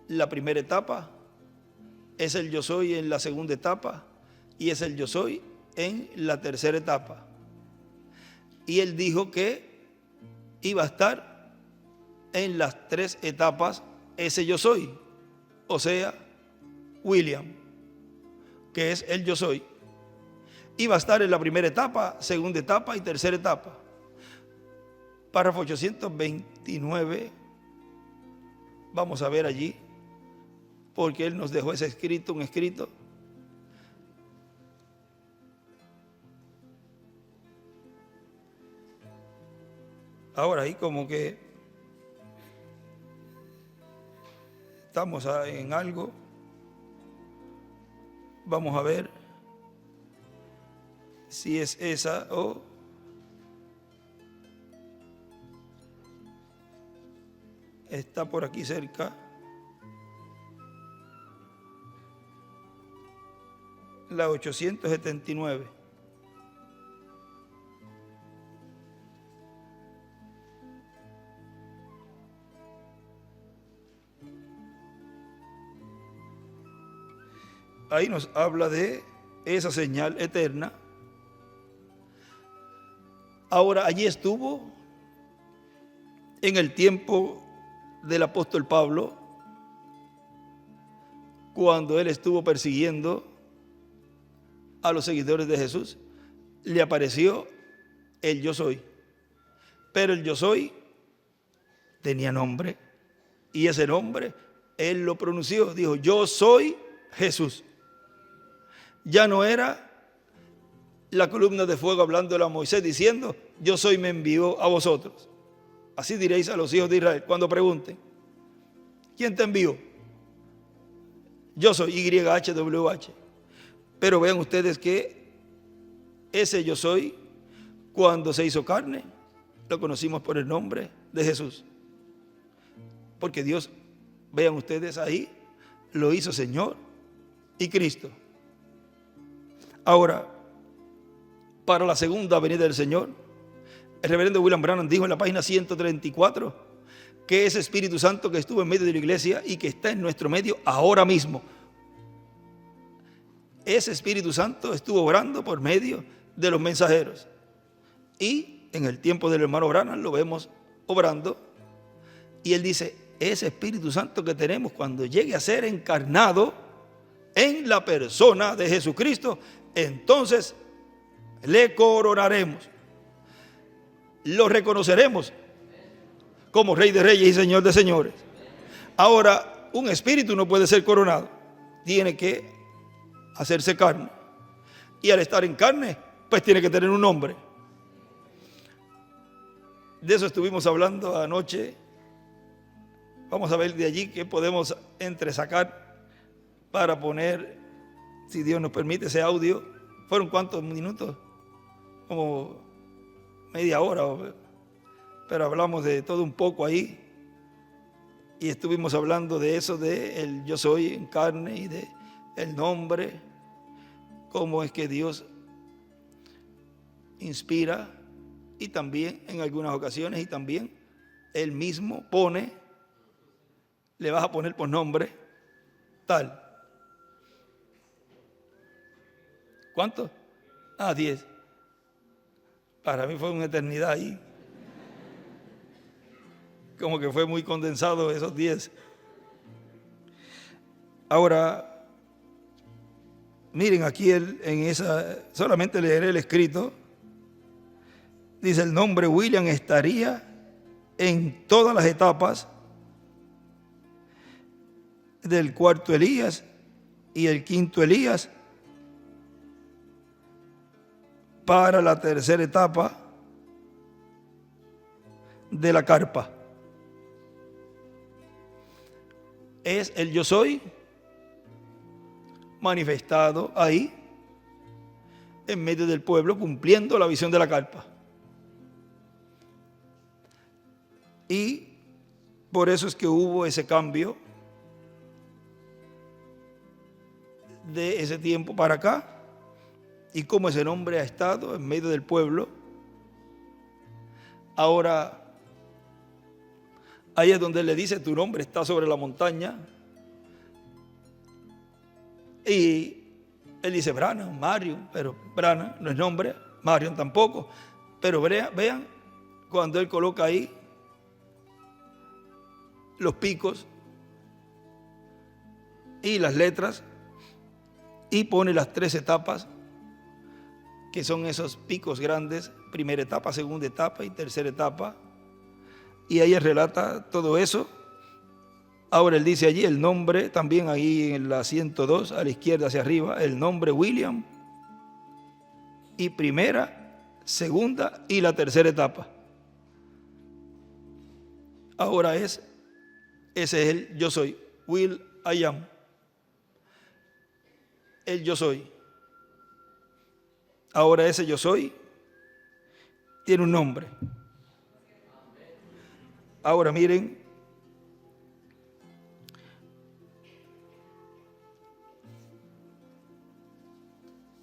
la primera etapa, es el yo soy en la segunda etapa y es el yo soy en la tercera etapa. Y él dijo que iba a estar en las 3 etapas ese yo soy, o sea, William, que es el yo soy. Iba a estar en la primera etapa, segunda etapa y tercera etapa. Párrafo 829, vamos a ver allí, porque él nos dejó ese escrito, un escrito. Ahora ahí como que estamos en algo. Vamos a ver si es esa o está por aquí cerca. La 879. Ahí nos habla de esa señal eterna. Ahora, allí estuvo en el tiempo del apóstol Pablo, cuando él estuvo persiguiendo a los seguidores de Jesús, le apareció el yo soy. Pero el yo soy tenía nombre, y ese nombre él lo pronunció, dijo: yo soy Jesús. Ya no era la columna de fuego hablándole a Moisés diciendo: yo soy, me envió a vosotros. Así diréis a los hijos de Israel cuando pregunten: ¿quién te envió? Yo soy, YHWH. Pero vean ustedes que ese yo soy, cuando se hizo carne, lo conocimos por el nombre de Jesús. Porque Dios, vean ustedes ahí, lo hizo Señor y Cristo. Ahora, para la segunda venida del Señor, el reverendo William Branham dijo en la página 134 que ese Espíritu Santo que estuvo en medio de la iglesia y que está en nuestro medio ahora mismo, ese Espíritu Santo estuvo obrando por medio de los mensajeros. Y en el tiempo del hermano Branham lo vemos obrando. Y él dice: ese Espíritu Santo que tenemos, cuando llegue a ser encarnado en la persona de Jesucristo, entonces le coronaremos, lo reconoceremos como Rey de Reyes y Señor de Señores. Ahora, un espíritu no puede ser coronado, tiene que hacerse carne, y al estar en carne, pues tiene que tener un nombre. De eso estuvimos hablando anoche. Vamos a ver de allí qué podemos entresacar para poner, si Dios nos permite, ese audio. ¿Fueron cuántos minutos? Como media hora, pero hablamos de todo un poco ahí, y estuvimos hablando de eso, de el yo soy en carne y de el nombre, cómo es que Dios inspira, y también en algunas ocasiones, y también Él mismo pone, le vas a poner por nombre tal. ¿Cuánto? 10. Para mí fue una eternidad ahí. Como que fue muy condensado esos 10. Ahora, miren aquí en esa, solamente leeré el escrito. Dice: el nombre William estaría en todas las etapas del cuarto Elías y el quinto Elías, para la tercera etapa de la carpa. Es el yo soy manifestado ahí en medio del pueblo, cumpliendo la visión de la carpa. Y por eso es que hubo ese cambio de ese tiempo para acá, y cómo ese nombre ha estado en medio del pueblo. Ahora, ahí es donde él le dice: tu nombre está sobre la montaña. Y él dice Branham, Marion, pero Branham no es nombre, Marion tampoco. Pero vean cuando él coloca ahí los picos y las letras, y pone las 3 etapas, que son esos picos grandes: primera etapa, segunda etapa y tercera etapa. Y ahí él relata todo eso. Ahora él dice allí el nombre, también ahí en la 102, a la izquierda hacia arriba, el nombre William, y primera, segunda y la tercera etapa. Ahora ese es el yo soy, Will I am. El yo soy. Ahora ese yo soy tiene un nombre. Ahora miren,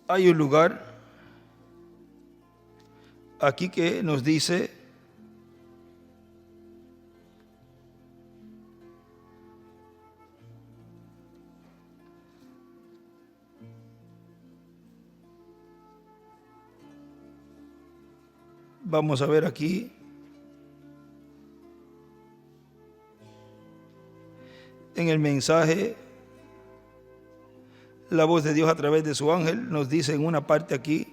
hay un lugar aquí que nos dice: Vamos a ver aquí. En el mensaje, la voz de Dios a través de su ángel nos dice en una parte aquí: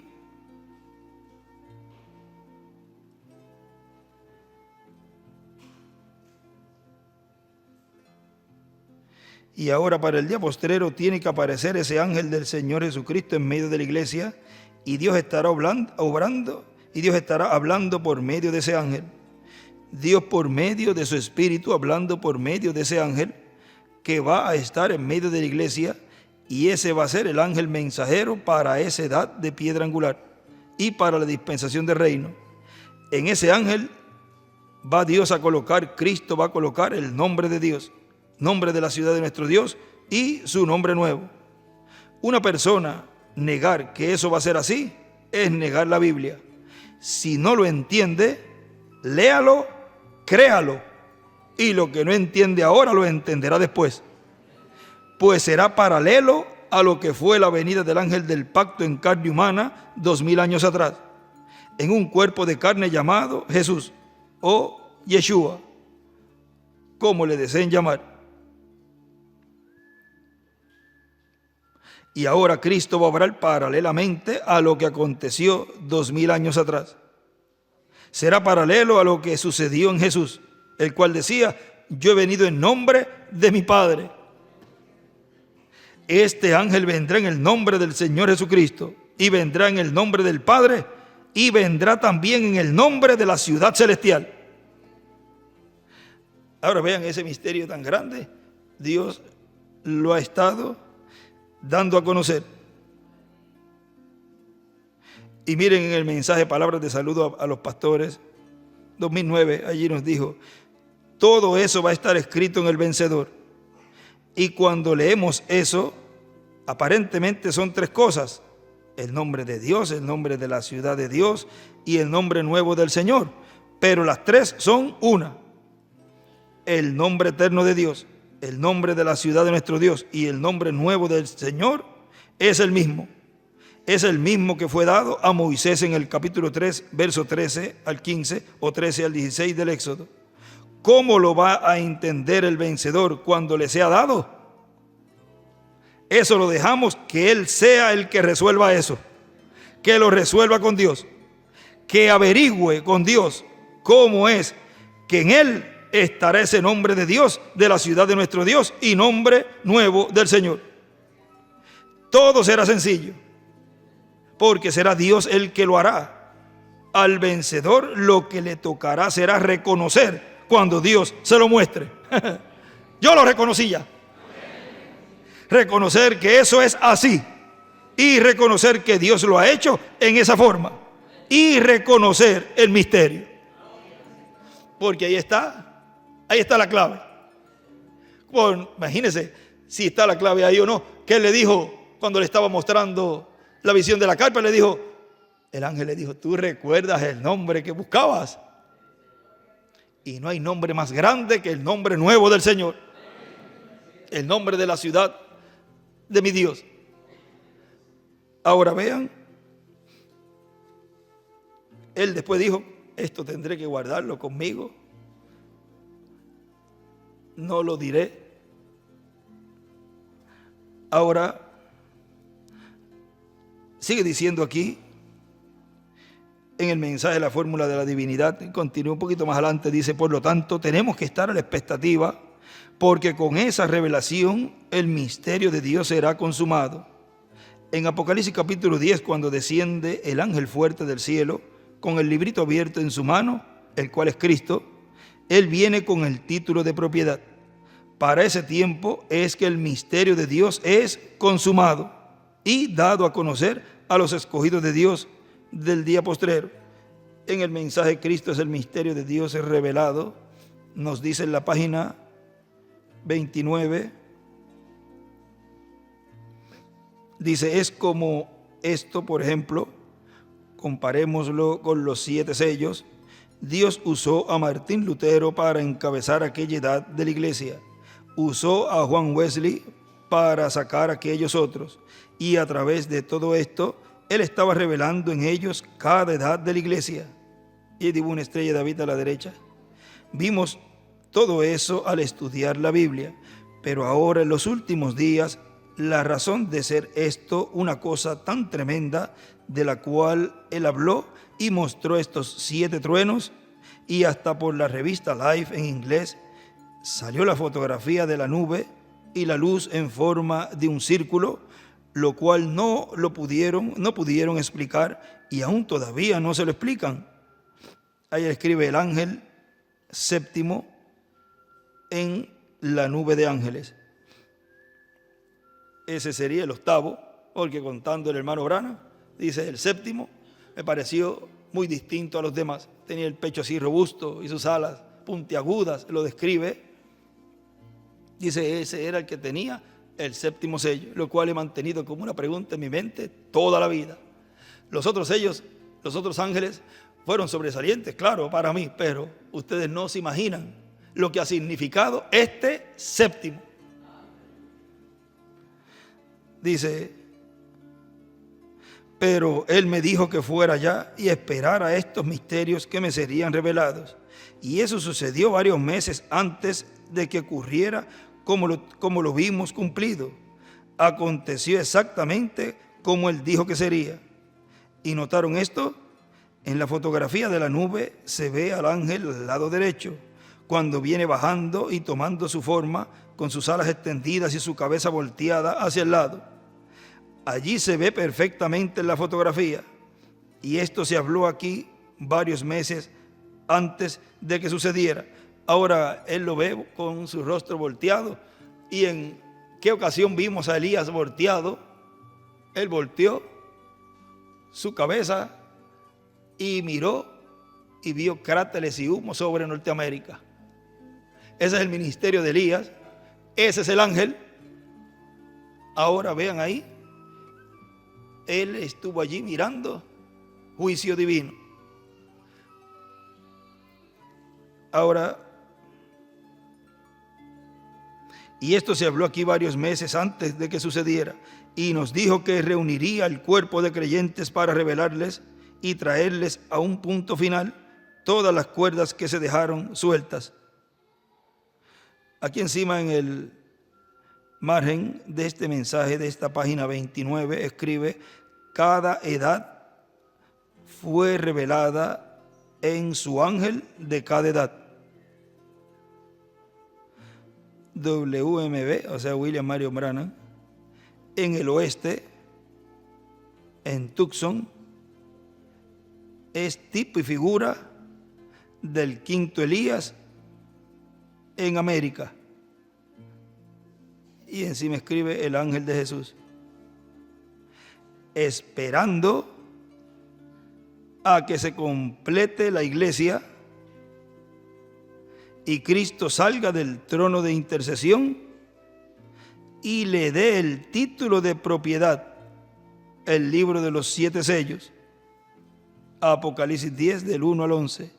y ahora para el día postrero tiene que aparecer ese ángel del Señor Jesucristo en medio de la iglesia, y Dios estará obrando, y Dios estará hablando por medio de ese ángel. Dios por medio de su Espíritu, hablando por medio de ese ángel, que va a estar en medio de la iglesia, y ese va a ser el ángel mensajero para esa edad de piedra angular y para la dispensación del reino. En ese ángel va Dios a colocar, Cristo va a colocar el nombre de Dios, nombre de la ciudad de nuestro Dios y su nombre nuevo. Una persona negar que eso va a ser así es negar la Biblia. Si no lo entiende, léalo, créalo, y lo que no entiende ahora lo entenderá después, pues será paralelo a lo que fue la venida del ángel del pacto en carne humana 2000 años atrás, en un cuerpo de carne llamado Jesús o Yeshua, como le deseen llamar. Y ahora Cristo va a obrar paralelamente a lo que aconteció 2000 años atrás. Será paralelo a lo que sucedió en Jesús, el cual decía: yo he venido en nombre de mi Padre. Este ángel vendrá en el nombre del Señor Jesucristo, y vendrá en el nombre del Padre, y vendrá también en el nombre de la ciudad celestial. Ahora vean ese misterio tan grande. Dios lo ha estado dando a conocer. Y miren en el mensaje Palabras de Saludo a los Pastores 2009, allí nos dijo: todo eso va a estar escrito en el vencedor. Y cuando leemos eso, aparentemente son tres cosas: el nombre de Dios, el nombre de la ciudad de Dios y el nombre nuevo del Señor. Pero las tres son una: el nombre eterno de Dios, el nombre de la ciudad de nuestro Dios y el nombre nuevo del Señor es el mismo. Es el mismo que fue dado a Moisés en el capítulo 3, verso 13 al 15 o 13 al 16 del Éxodo. ¿Cómo lo va a entender el vencedor cuando le sea dado? Eso lo dejamos que Él sea el que resuelva eso, que lo resuelva con Dios, que averigüe con Dios cómo es que en Él estará ese nombre de Dios, de la ciudad de nuestro Dios y nombre nuevo del Señor. Todo será sencillo, porque será Dios el que lo hará. Al vencedor lo que le tocará será reconocer cuando Dios se lo muestre. Yo lo reconocí ya. Reconocer que eso es así, y reconocer que Dios lo ha hecho en esa forma, y reconocer el misterio, porque ahí está la clave. Bueno, imagínense si está la clave ahí o no. ¿Qué le dijo cuando le estaba mostrando la visión de la carpa? Le dijo, el ángel le dijo: ¿tú recuerdas el nombre que buscabas? Y no hay nombre más grande que el nombre nuevo del Señor, el nombre de la ciudad de mi Dios. Ahora vean, él después dijo: esto tendré que guardarlo conmigo, no lo diré. Ahora sigue diciendo aquí en el mensaje de la fórmula de la divinidad, continúa un poquito más adelante, dice: por lo tanto tenemos que estar a la expectativa, porque con esa revelación el misterio de Dios será consumado. En Apocalipsis capítulo 10, cuando desciende el ángel fuerte del cielo con el librito abierto en su mano, el cual es Cristo, él viene con el título de propiedad. Para ese tiempo es que el misterio de Dios es consumado y dado a conocer a los escogidos de Dios del día postrero. En el mensaje Cristo es el misterio de Dios es revelado, nos dice en la página 29, dice: es como esto, por ejemplo, comparémoslo con los 7 sellos. Dios usó a Martín Lutero para encabezar aquella edad de la iglesia, usó a Juan Wesley para sacar a aquellos otros, y a través de todo esto Él estaba revelando en ellos cada edad de la iglesia. y dibuja una estrella de David a la derecha. Vimos todo eso al estudiar la Biblia, pero ahora en los últimos días, la razón de ser esto una cosa tan tremenda de la cual él habló y mostró estos 7 truenos, y hasta por la revista Life en inglés salió la fotografía de la nube y la luz en forma de un círculo, lo cual no pudieron explicar y aún todavía no se lo explican. Ahí escribe el ángel séptimo en la nube de ángeles. Ese sería el octavo, porque contando el hermano Branham, dice el séptimo, me pareció muy distinto a los demás. Tenía el pecho así robusto y sus alas puntiagudas, lo describe. Dice, ese era el que tenía el séptimo sello, lo cual he mantenido como una pregunta en mi mente toda la vida. Los otros sellos, los otros ángeles fueron sobresalientes, claro, para mí, pero ustedes no se imaginan lo que ha significado este séptimo. Dice, pero él me dijo que fuera allá y esperara estos misterios que me serían revelados. Y eso sucedió varios meses antes de que ocurriera como lo vimos cumplido. Aconteció exactamente como él dijo que sería. ¿Y notaron esto? En la fotografía de la nube se ve al ángel al lado derecho, cuando viene bajando y tomando su forma, con sus alas extendidas y su cabeza volteada hacia el lado. Allí se ve perfectamente en la fotografía, y esto se habló aquí varios meses antes de que sucediera. Ahora él lo ve con su rostro volteado. ¿Y en qué ocasión vimos a Elías volteado? Él volteó su cabeza y miró y vio cráteres y humo sobre Norteamérica. Ese es el ministerio de Elías. Ese es el ángel. Ahora vean ahí. Él estuvo allí mirando juicio divino. Ahora, y esto se habló aquí varios meses antes de que sucediera, y nos dijo que reuniría el cuerpo de creyentes para revelarles y traerles a un punto final todas las cuerdas que se dejaron sueltas. Aquí encima en el margen de este mensaje, de esta página 29, escribe: cada edad fue revelada en su ángel de cada edad. WMB, o sea, William Marion Branham, en el oeste, en Tucson, es tipo y figura del quinto Elías en América. Y encima escribe el ángel de Jesús, esperando a que se complete la iglesia y Cristo salga del trono de intercesión y le dé el título de propiedad, el libro de los 7 sellos. Apocalipsis 10 del 1 al 11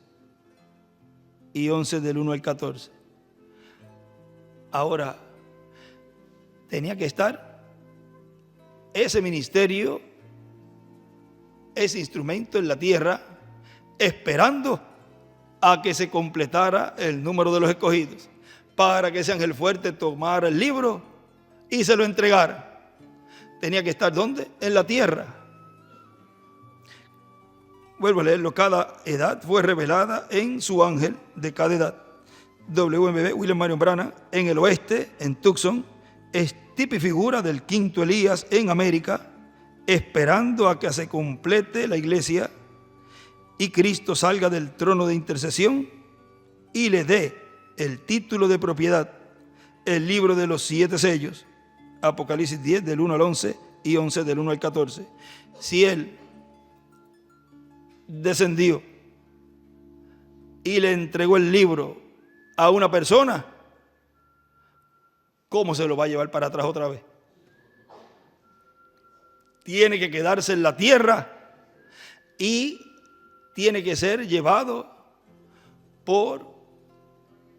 y 11 del 1 al 14. Ahora, tenía que estar ese ministerio, ese instrumento en la tierra, esperando a que se completara el número de los escogidos, para que ese ángel fuerte tomara el libro y se lo entregara. Tenía que estar ¿dónde? En la tierra. Vuelvo a leerlo: cada edad fue revelada en su ángel de cada edad. WMB, William Marion Branham, en el oeste, en Tucson, es tipo y figura del quinto Elías en América, esperando a que se complete la iglesia y Cristo salga del trono de intercesión y le dé el título de propiedad, el libro de los 7 sellos. Apocalipsis 10 del 1 al 11 y 11 del 1 al 14. Si él descendió y le entregó el libro a una persona, ¿cómo se lo va a llevar para atrás otra vez? Tiene que quedarse en la tierra y tiene que ser llevado por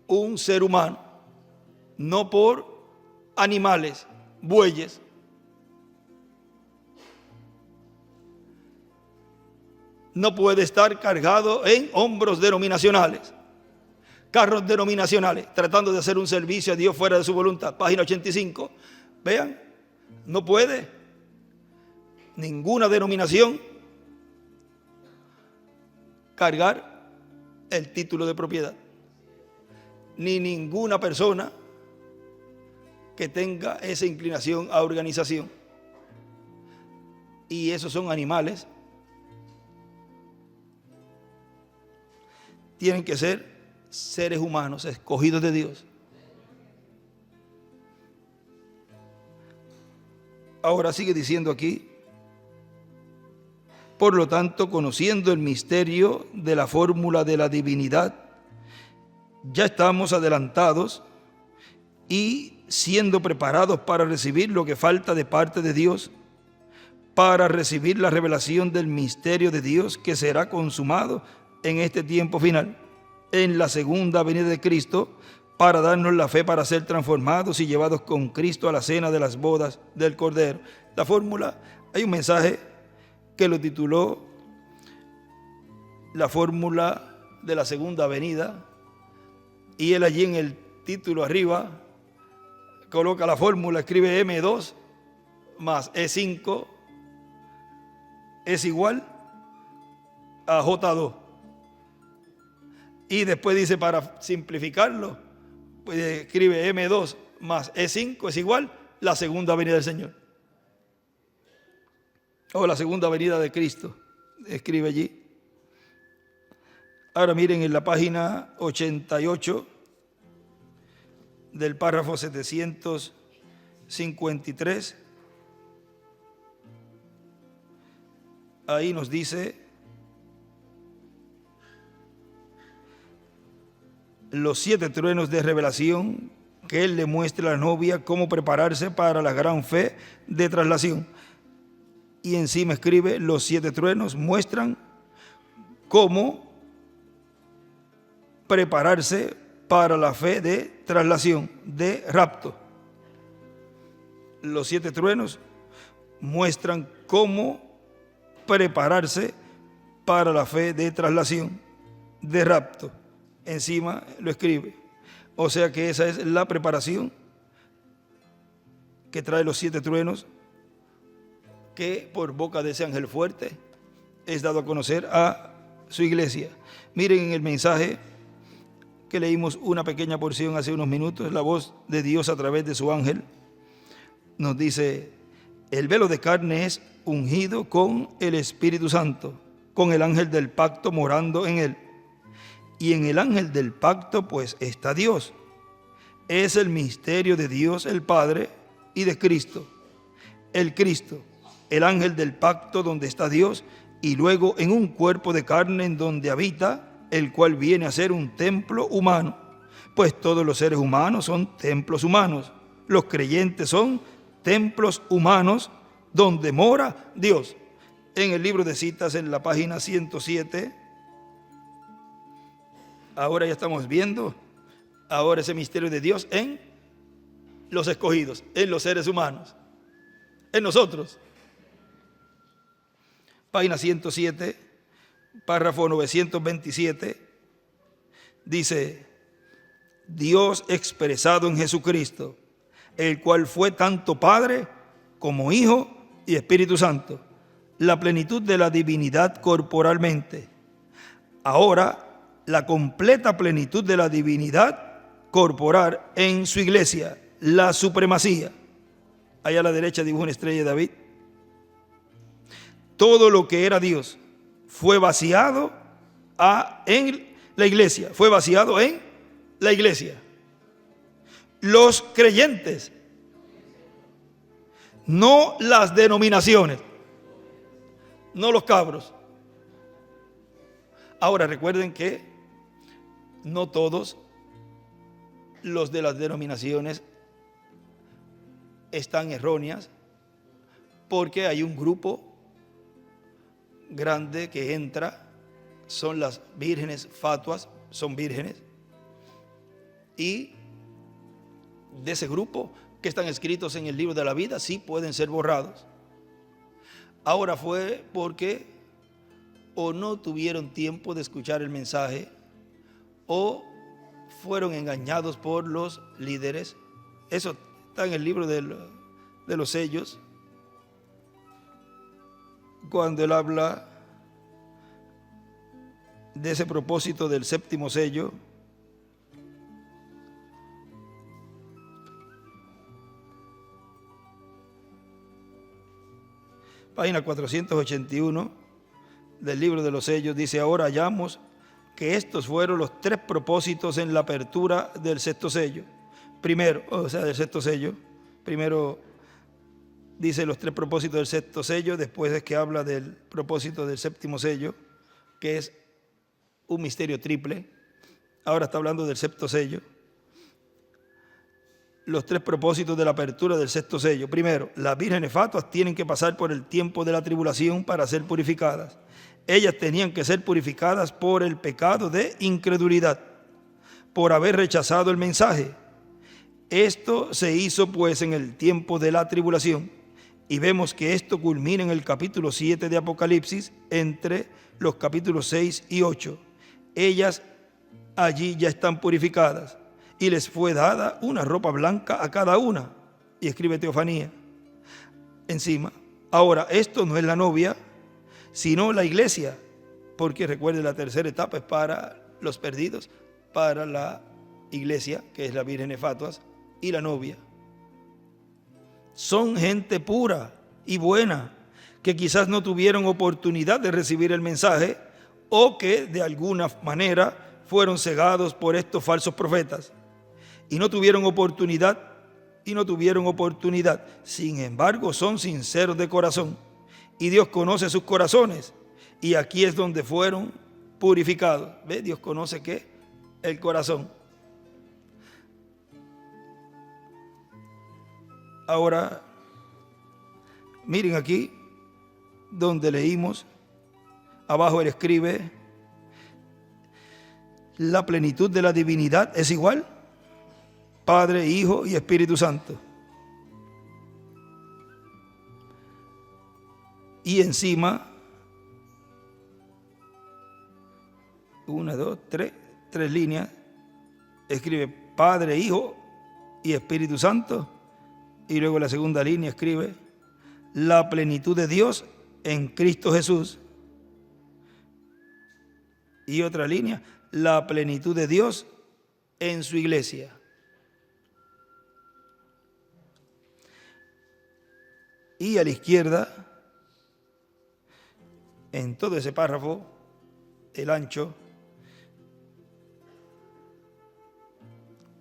un ser humano, no por animales, bueyes. no puede estar cargado en hombros denominacionales, carros denominacionales, tratando de hacer un servicio a Dios fuera de su voluntad. Página 85. Vean, no puede ninguna denominación cargar el título de propiedad, ni ninguna persona que tenga esa inclinación a organización. Y esos son animales. Tienen que ser seres humanos, escogidos de Dios. Ahora sigue diciendo aquí: por lo tanto, conociendo el misterio de la fórmula de la divinidad, ya estamos adelantados y siendo preparados para recibir lo que falta de parte de Dios, para recibir la revelación del misterio de Dios que será consumado en este tiempo final, en la segunda venida de Cristo, para darnos la fe para ser transformados y llevados con Cristo a la cena de las bodas del Cordero. La fórmula, hay un mensaje que lo tituló La fórmula de la segunda venida, y él allí en el título arriba coloca la fórmula, escribe M2 más E5 es igual a J2. Y después dice, para simplificarlo, pues escribe M2 más E5 es igual la segunda venida del Señor. O la segunda venida de Cristo, escribe allí. Ahora miren en la página 88 del párrafo 753. Ahí nos dice: los 7 truenos de revelación que él le muestra a la novia cómo prepararse para la gran fe de traslación. Y encima escribe: los 7 truenos muestran cómo prepararse para la fe de traslación, de rapto. Los 7 truenos muestran cómo prepararse para la fe de traslación, de rapto. Encima lo escribe. O sea que esa es la preparación que trae los 7 truenos, que por boca de ese ángel fuerte es dado a conocer a su iglesia. Miren en el mensaje que leímos una pequeña porción hace unos minutos, la voz de Dios a través de su ángel nos dice: el velo de carne es ungido con el Espíritu Santo, con el ángel del pacto morando en él. Y en el ángel del pacto pues está Dios. Es el misterio de Dios el Padre y de Cristo. El Cristo, el ángel del pacto donde está Dios, y luego en un cuerpo de carne en donde habita, el cual viene a ser un templo humano. Pues todos los seres humanos son templos humanos. Los creyentes son templos humanos donde mora Dios. En el libro de citas, en la página 107, ahora ya estamos viendo ahora ese misterio de Dios en los escogidos, en los seres humanos, en nosotros. Página 107, párrafo 927, dice: Dios expresado en Jesucristo, el cual fue tanto Padre como Hijo y Espíritu Santo, la plenitud de la divinidad corporalmente. Ahora, la completa plenitud de la divinidad corporal en su iglesia, la supremacía. Allá a la derecha dibuja una estrella de David. Todo lo que era Dios fue vaciado en la iglesia, fue vaciado en la iglesia. Los creyentes, no las denominaciones, no los cabros. Ahora recuerden que no todos los de las denominaciones están erróneas, porque hay un grupo grande que entra, son las vírgenes fatuas, son vírgenes, y de ese grupo que están escritos en el libro de la vida sí pueden ser borrados. Ahora fue porque o no tuvieron tiempo de escuchar el mensaje, o fueron engañados por los líderes. Eso está en el libro de los sellos, cuando él habla de ese propósito del séptimo sello. Página 481 del libro de los sellos, dice: ahora hallamos que estos fueron los tres propósitos en la apertura del sexto sello. Primero, del sexto sello, primero dice los tres propósitos del sexto sello, después es que habla del propósito del séptimo sello, que es un misterio triple. Ahora está hablando del sexto sello. Los tres propósitos de la apertura del sexto sello. Primero, las vírgenes fatuas tienen que pasar por el tiempo de la tribulación para ser purificadas. Ellas tenían que ser purificadas por el pecado de incredulidad, por haber rechazado el mensaje. Esto se hizo pues en el tiempo de la tribulación, y vemos que esto culmina en el capítulo 7 de Apocalipsis, entre los capítulos 6 y 8. Ellas allí ya están purificadas, y les fue dada una ropa blanca a cada una, y escribe Teofanía encima. Ahora, esto no es la novia, sino la iglesia, porque recuerde, la tercera etapa es para los perdidos, para la iglesia, que es la vírgenes fatuas, y la novia. Son gente pura y buena, que quizás no tuvieron oportunidad de recibir el mensaje, o que de alguna manera fueron cegados por estos falsos profetas y no tuvieron oportunidad. Sin embargo, son sinceros de corazón, y Dios conoce sus corazones, y aquí es donde fueron purificados. ¿Ve? Dios conoce ¿qué? El corazón. Ahora, miren aquí donde leímos, abajo él escribe: la plenitud de la divinidad es igual, Padre, Hijo y Espíritu Santo. Y encima, tres líneas, escribe Padre, Hijo y Espíritu Santo. Y luego la segunda línea escribe: la plenitud de Dios en Cristo Jesús. Y otra línea: la plenitud de Dios en su iglesia. Y a la izquierda, en todo ese párrafo, el ancho,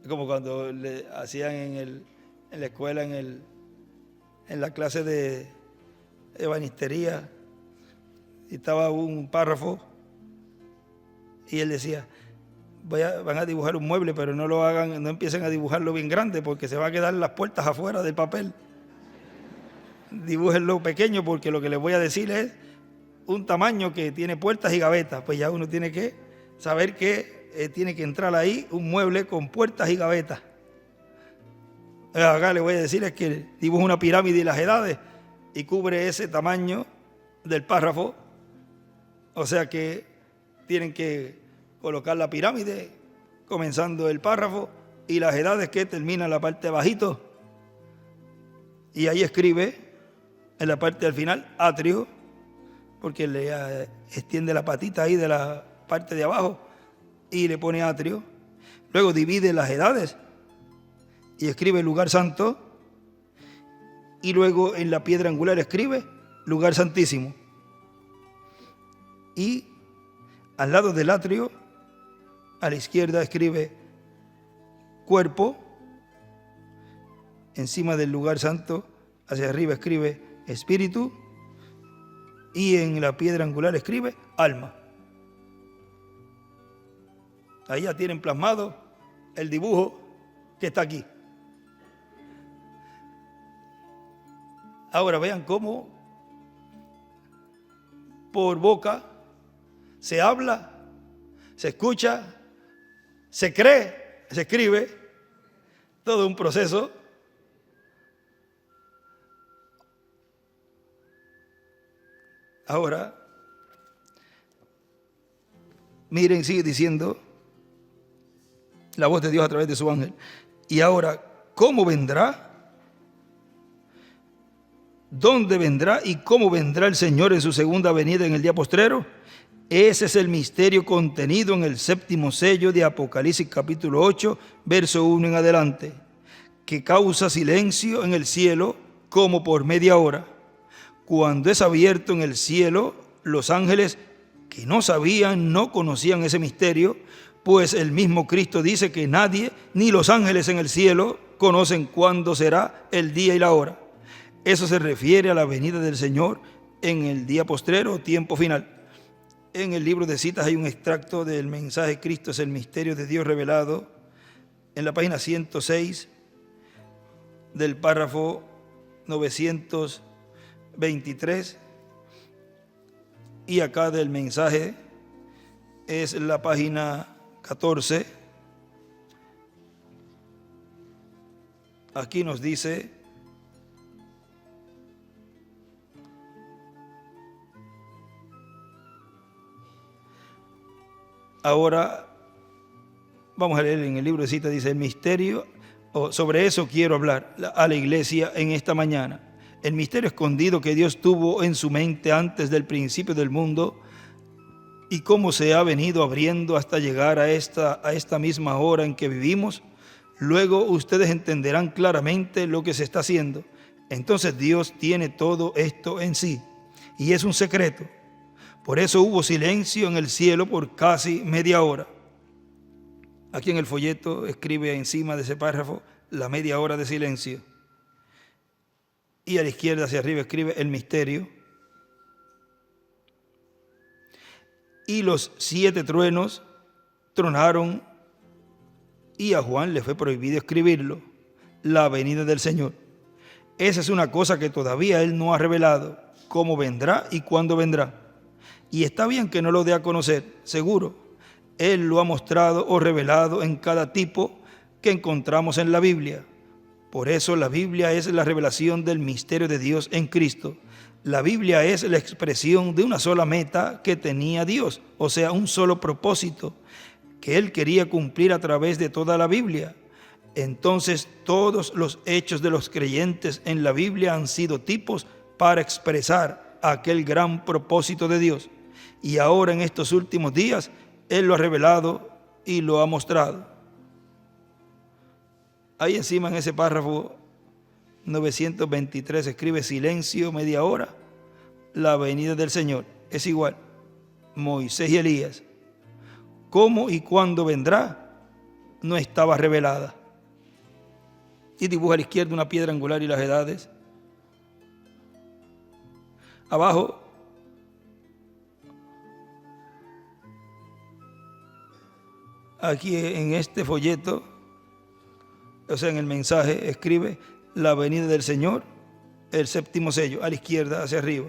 como cuando le hacían en la escuela, en la clase de ebanistería, y estaba un párrafo y él decía: van a dibujar un mueble, pero no empiecen a dibujarlo bien grande, porque se va a quedar las puertas afuera del papel. Dibújenlo pequeño, porque lo que les voy a decir es un tamaño que tiene puertas y gavetas. Pues ya uno tiene que saber que tiene que entrar ahí un mueble con puertas y gavetas. Acá le voy a decir es que dibuja una pirámide y las edades y cubre ese tamaño del párrafo. O sea que tienen que colocar la pirámide comenzando el párrafo y las edades que termina la parte bajito. Y ahí escribe en la parte del final atrio, porque le extiende la patita ahí de la parte de abajo y le pone atrio. Luego divide las edades y escribe lugar santo, y luego en la piedra angular escribe lugar santísimo. Y al lado del atrio, a la izquierda, escribe cuerpo. Encima del lugar santo, hacia arriba, escribe espíritu, y en la piedra angular escribe alma. Ahí ya tienen plasmado el dibujo que está aquí. Ahora vean cómo por boca se habla, se escucha, se cree, se escribe, todo un proceso. Ahora, Miren, sigue diciendo la voz de Dios a través de su ángel. Y ahora, ¿cómo vendrá? ¿Dónde vendrá y cómo vendrá el Señor en su segunda venida en el día postrero? Ese es el misterio contenido en el séptimo sello de Apocalipsis capítulo 8, verso 1 en adelante, que causa silencio en el cielo como por media hora. Cuando es abierto en el cielo, los ángeles que no sabían, no conocían ese misterio, pues el mismo Cristo dice que nadie, ni los ángeles en el cielo, conocen cuándo será el día y la hora. Eso se refiere a la venida del Señor en el día postrero o tiempo final. En el libro de citas hay un extracto del mensaje Cristo es el misterio de Dios revelado, en la página 106 del párrafo 923, y acá del mensaje es la página 14. Aquí nos dice: ahora vamos a leer en el libro de citas, dice: el misterio, sobre eso quiero hablar a la iglesia en esta mañana. El misterio escondido que Dios tuvo en su mente antes del principio del mundo y cómo se ha venido abriendo hasta llegar a esta misma hora en que vivimos. Luego ustedes entenderán claramente lo que se está haciendo. Entonces Dios tiene todo esto en sí y es un secreto. Por eso hubo silencio en el cielo por casi media hora. Aquí en el folleto escribe encima de ese párrafo la media hora de silencio. Y a la izquierda hacia arriba escribe el misterio. Y los 7 truenos tronaron y a Juan le fue prohibido escribirlo, la venida del Señor. Esa es una cosa que todavía él no ha revelado, cómo vendrá y cuándo vendrá. Y está bien que no lo dé a conocer, seguro. Él lo ha mostrado o revelado en cada tipo que encontramos en la Biblia. Por eso la Biblia es la revelación del misterio de Dios en Cristo. La Biblia es la expresión de una sola meta que tenía Dios, o sea, un solo propósito que Él quería cumplir a través de toda la Biblia. Entonces, todos los hechos de los creyentes en la Biblia han sido tipos para expresar aquel gran propósito de Dios. Y ahora en estos últimos días, Él lo ha revelado y lo ha mostrado. Ahí encima en ese párrafo 923 escribe: silencio, media hora, la venida del Señor. Es igual, Moisés y Elías. ¿Cómo y cuándo vendrá? No estaba revelada. Y dibuja a la izquierda una piedra angular y las edades. Abajo, aquí en este folleto, o sea, en el mensaje, escribe la venida del Señor, el séptimo sello, a la izquierda, hacia arriba.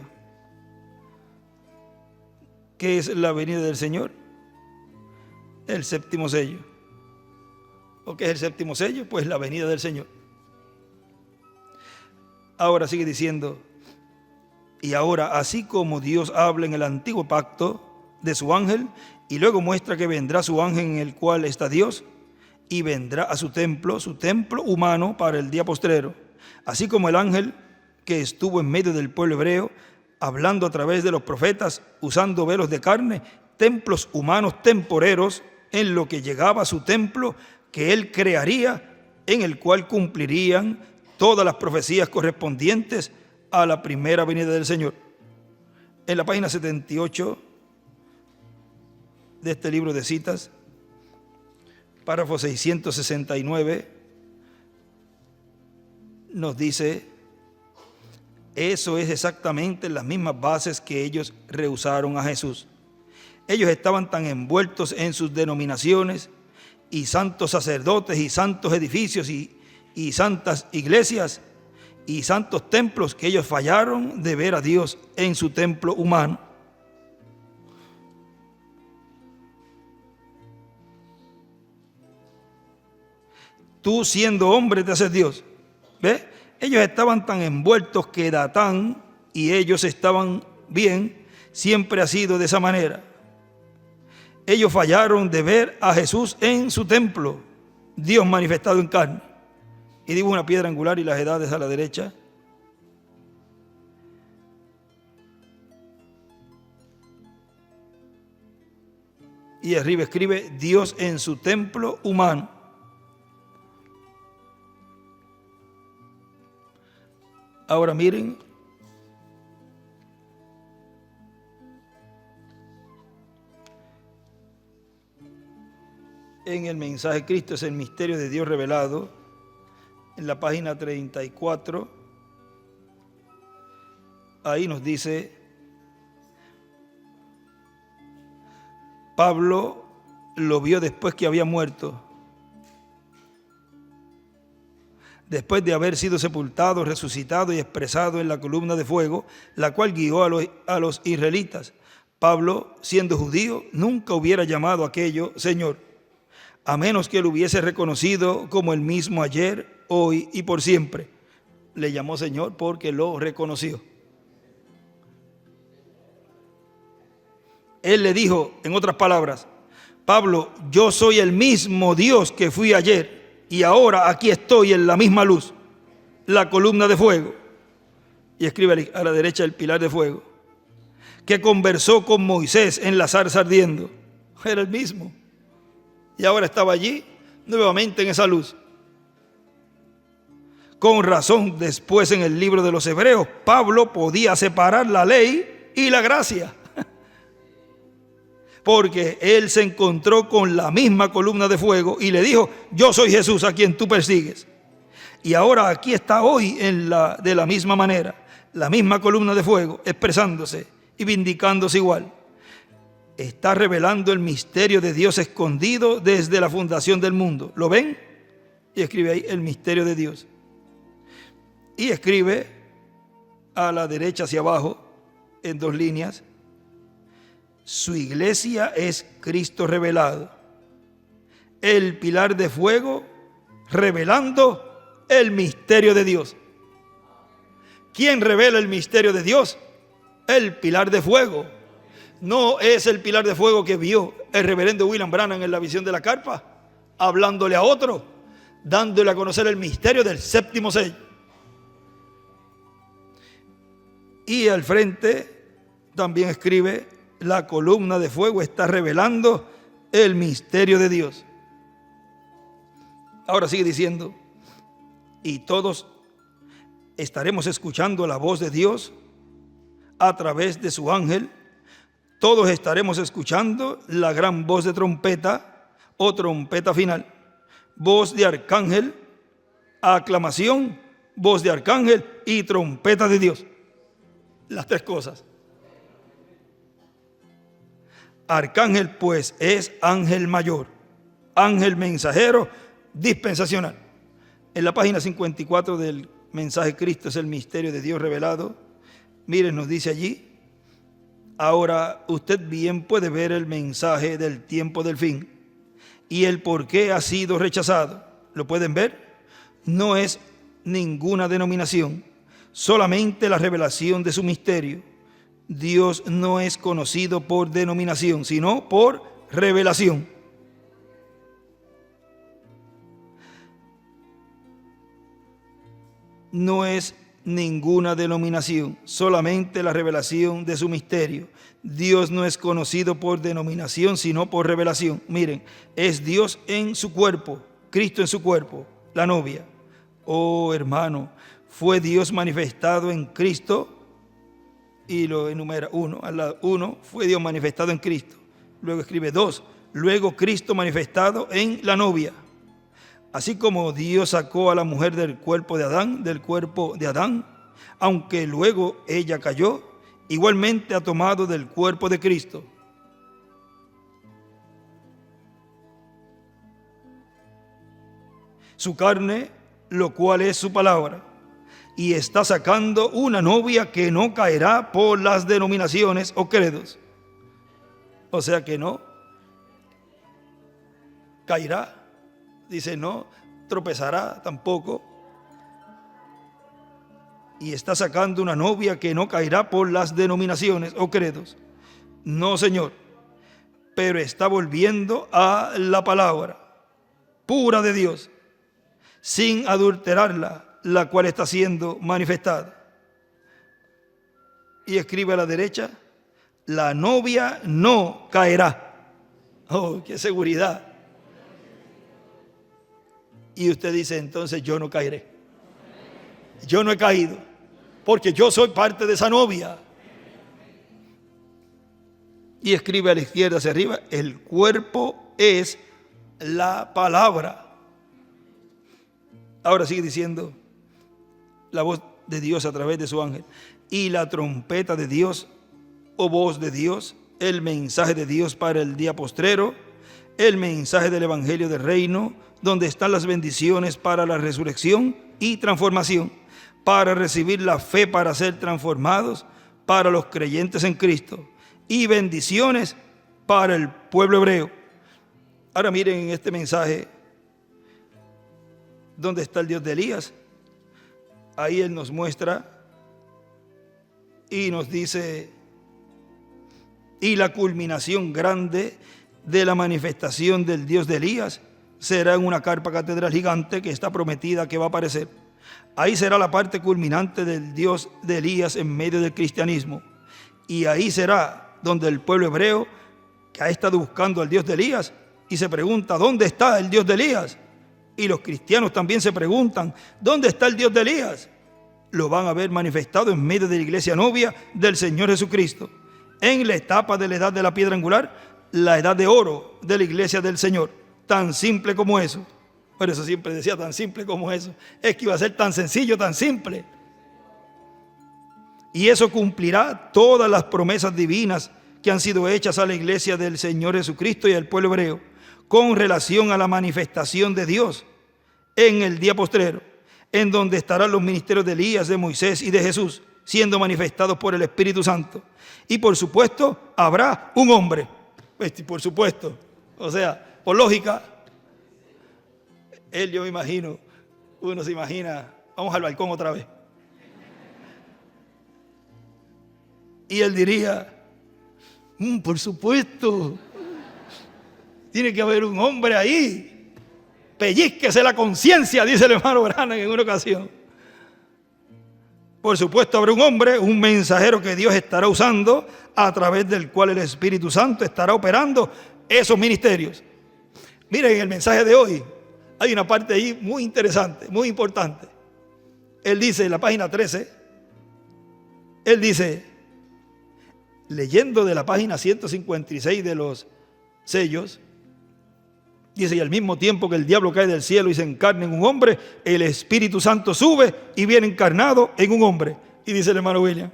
¿Qué es la venida del Señor? El séptimo sello. ¿O qué es el séptimo sello? Pues la venida del Señor. Ahora sigue diciendo: y ahora, así como Dios habla en el antiguo pacto de su ángel, y luego muestra que vendrá su ángel en el cual está Dios, y vendrá a su templo humano para el día postrero, así como el ángel que estuvo en medio del pueblo hebreo, hablando a través de los profetas, usando velos de carne, templos humanos temporeros, en lo que llegaba a su templo que él crearía, en el cual cumplirían todas las profecías correspondientes a la primera venida del Señor. En la página 78 de este libro de citas, párrafo 669, nos dice: eso es exactamente las mismas bases que ellos rehusaron a Jesús. Ellos estaban tan envueltos en sus denominaciones y santos sacerdotes y santos edificios y santas iglesias y santos templos que ellos fallaron de ver a Dios en su templo humano. Tú siendo hombre te haces Dios. ¿Ves? Ellos estaban tan envueltos que Datán y ellos estaban bien. Siempre ha sido de esa manera. ellos fallaron de ver a Jesús en su templo, Dios manifestado en carne. Y dibuja una piedra angular y las edades a la derecha. Y arriba escribe Dios en su templo humano. Ahora miren, en el mensaje Cristo es el misterio de Dios revelado, en la página 34, ahí nos dice, Pablo lo vio después que había muerto, después de haber sido sepultado, resucitado y expresado en la columna de fuego, la cual guió a los israelitas. Pablo, siendo judío, nunca hubiera llamado aquello Señor, a menos que lo hubiese reconocido como el mismo ayer, hoy y por siempre. Le llamó Señor porque lo reconoció. Él le dijo, en otras palabras, Pablo, yo soy el mismo Dios que fui ayer y ahora aquí estoy en la misma luz, la columna de fuego. Y escribe a la derecha el pilar de fuego, que conversó con Moisés en la zarza ardiendo. Era el mismo. Y ahora estaba allí nuevamente en esa luz. Con razón, después en el libro de los Hebreos, Pablo podía separar la ley y la gracia, porque él se encontró con la misma columna de fuego y le dijo, yo soy Jesús a quien tú persigues. Y ahora aquí está hoy de la misma manera, la misma columna de fuego, expresándose y vindicándose igual. Está revelando el misterio de Dios escondido desde la fundación del mundo. ¿Lo ven? Y escribe ahí el misterio de Dios. Y escribe a la derecha hacia abajo, en 2 líneas, su iglesia es Cristo revelado, el pilar de fuego revelando el misterio de Dios. ¿Quién revela el misterio de Dios? El pilar de fuego. No es el pilar de fuego que vio el reverendo William Branham en la visión de la carpa, hablándole a otro, dándole a conocer el misterio del 7º sello. Y al frente también escribe, la columna de fuego está revelando el misterio de Dios. Ahora sigue diciendo, y todos estaremos escuchando la voz de Dios a través de su ángel. Todos estaremos escuchando la gran voz de trompeta o trompeta final, voz de arcángel, aclamación, voz de arcángel y trompeta de Dios. Las 3 cosas. Arcángel pues es ángel mayor, ángel mensajero dispensacional. En la página 54 del mensaje Cristo es el misterio de Dios revelado. Miren, nos dice allí, ahora usted bien puede ver el mensaje del tiempo del fin y el por qué ha sido rechazado. ¿Lo pueden ver? No es ninguna denominación, solamente la revelación de su misterio. Dios no es conocido por denominación, sino por revelación. No es ninguna denominación, solamente la revelación de su misterio. Dios no es conocido por denominación, sino por revelación. Miren, es Dios en su cuerpo, Cristo en su cuerpo, la novia. Oh hermano, fue Dios manifestado en Cristo, y lo enumera 1, al lado 1, fue Dios manifestado en Cristo. Luego escribe 2, luego Cristo manifestado en la novia. Así como Dios sacó a la mujer del cuerpo de Adán, aunque luego ella cayó, igualmente ha tomado del cuerpo de Cristo. Su carne, lo cual es su palabra, y está sacando una novia que no caerá por las denominaciones o credos. O sea que no caerá. Dice, no tropezará tampoco. Y está sacando una novia que no caerá por las denominaciones o credos. No, Señor. pero está volviendo a la palabra pura de Dios, sin adulterarla, la cual está siendo manifestada. Y escribe a la derecha: la novia no caerá. ¡Oh, qué seguridad! Y usted dice, entonces yo no caeré. Yo no he caído, porque yo soy parte de esa novia. Y escribe a la izquierda hacia arriba: el cuerpo es la palabra. Ahora sigue diciendo la voz de Dios a través de su ángel: y la trompeta de Dios, o voz de Dios, el mensaje de Dios para el día postrero, el mensaje del evangelio del reino, donde están las bendiciones para la resurrección y transformación, para recibir la fe para ser transformados, para los creyentes en Cristo, y bendiciones para el pueblo hebreo. Ahora miren en este mensaje dónde está el Dios de Elías. Ahí Él nos muestra y nos dice: y la culminación grande de la manifestación del Dios de Elías será en una carpa catedral gigante que está prometida que va a aparecer. Ahí será la parte culminante del Dios de Elías en medio del cristianismo. Y ahí será donde el pueblo hebreo, que ha estado buscando al Dios de Elías, y se pregunta: ¿dónde está el Dios de Elías? Y los cristianos también se preguntan: ¿dónde está el Dios de Elías? Lo van a ver manifestado en medio de la iglesia novia del Señor Jesucristo, en la etapa de la edad de la piedra angular, la edad de oro de la iglesia del Señor. Tan simple como eso. Por eso siempre decía tan simple como eso. Es que iba a ser tan sencillo, tan simple. Y eso cumplirá todas las promesas divinas que han sido hechas a la iglesia del Señor Jesucristo y al pueblo hebreo, con relación a la manifestación de Dios en el día postrero, en donde estarán los ministerios de Elías, de Moisés y de Jesús, siendo manifestados por el Espíritu Santo. Y por supuesto, habrá un hombre. Por supuesto, o sea, por lógica, yo me imagino, uno se imagina, vamos al balcón otra vez. Y él diría: por supuesto, tiene que haber un hombre ahí. Pellizquese la conciencia, dice el hermano Branham en una ocasión. Por supuesto habrá un hombre, un mensajero que Dios estará usando, a través del cual el Espíritu Santo estará operando esos ministerios. Miren, en el mensaje de hoy hay una parte ahí muy interesante, muy importante. Él dice en la página 13, él dice, leyendo de la página 156 de los sellos, dice: y al mismo tiempo que el diablo cae del cielo y se encarna en un hombre, el Espíritu Santo sube y viene encarnado en un hombre. Y dice el hermano William,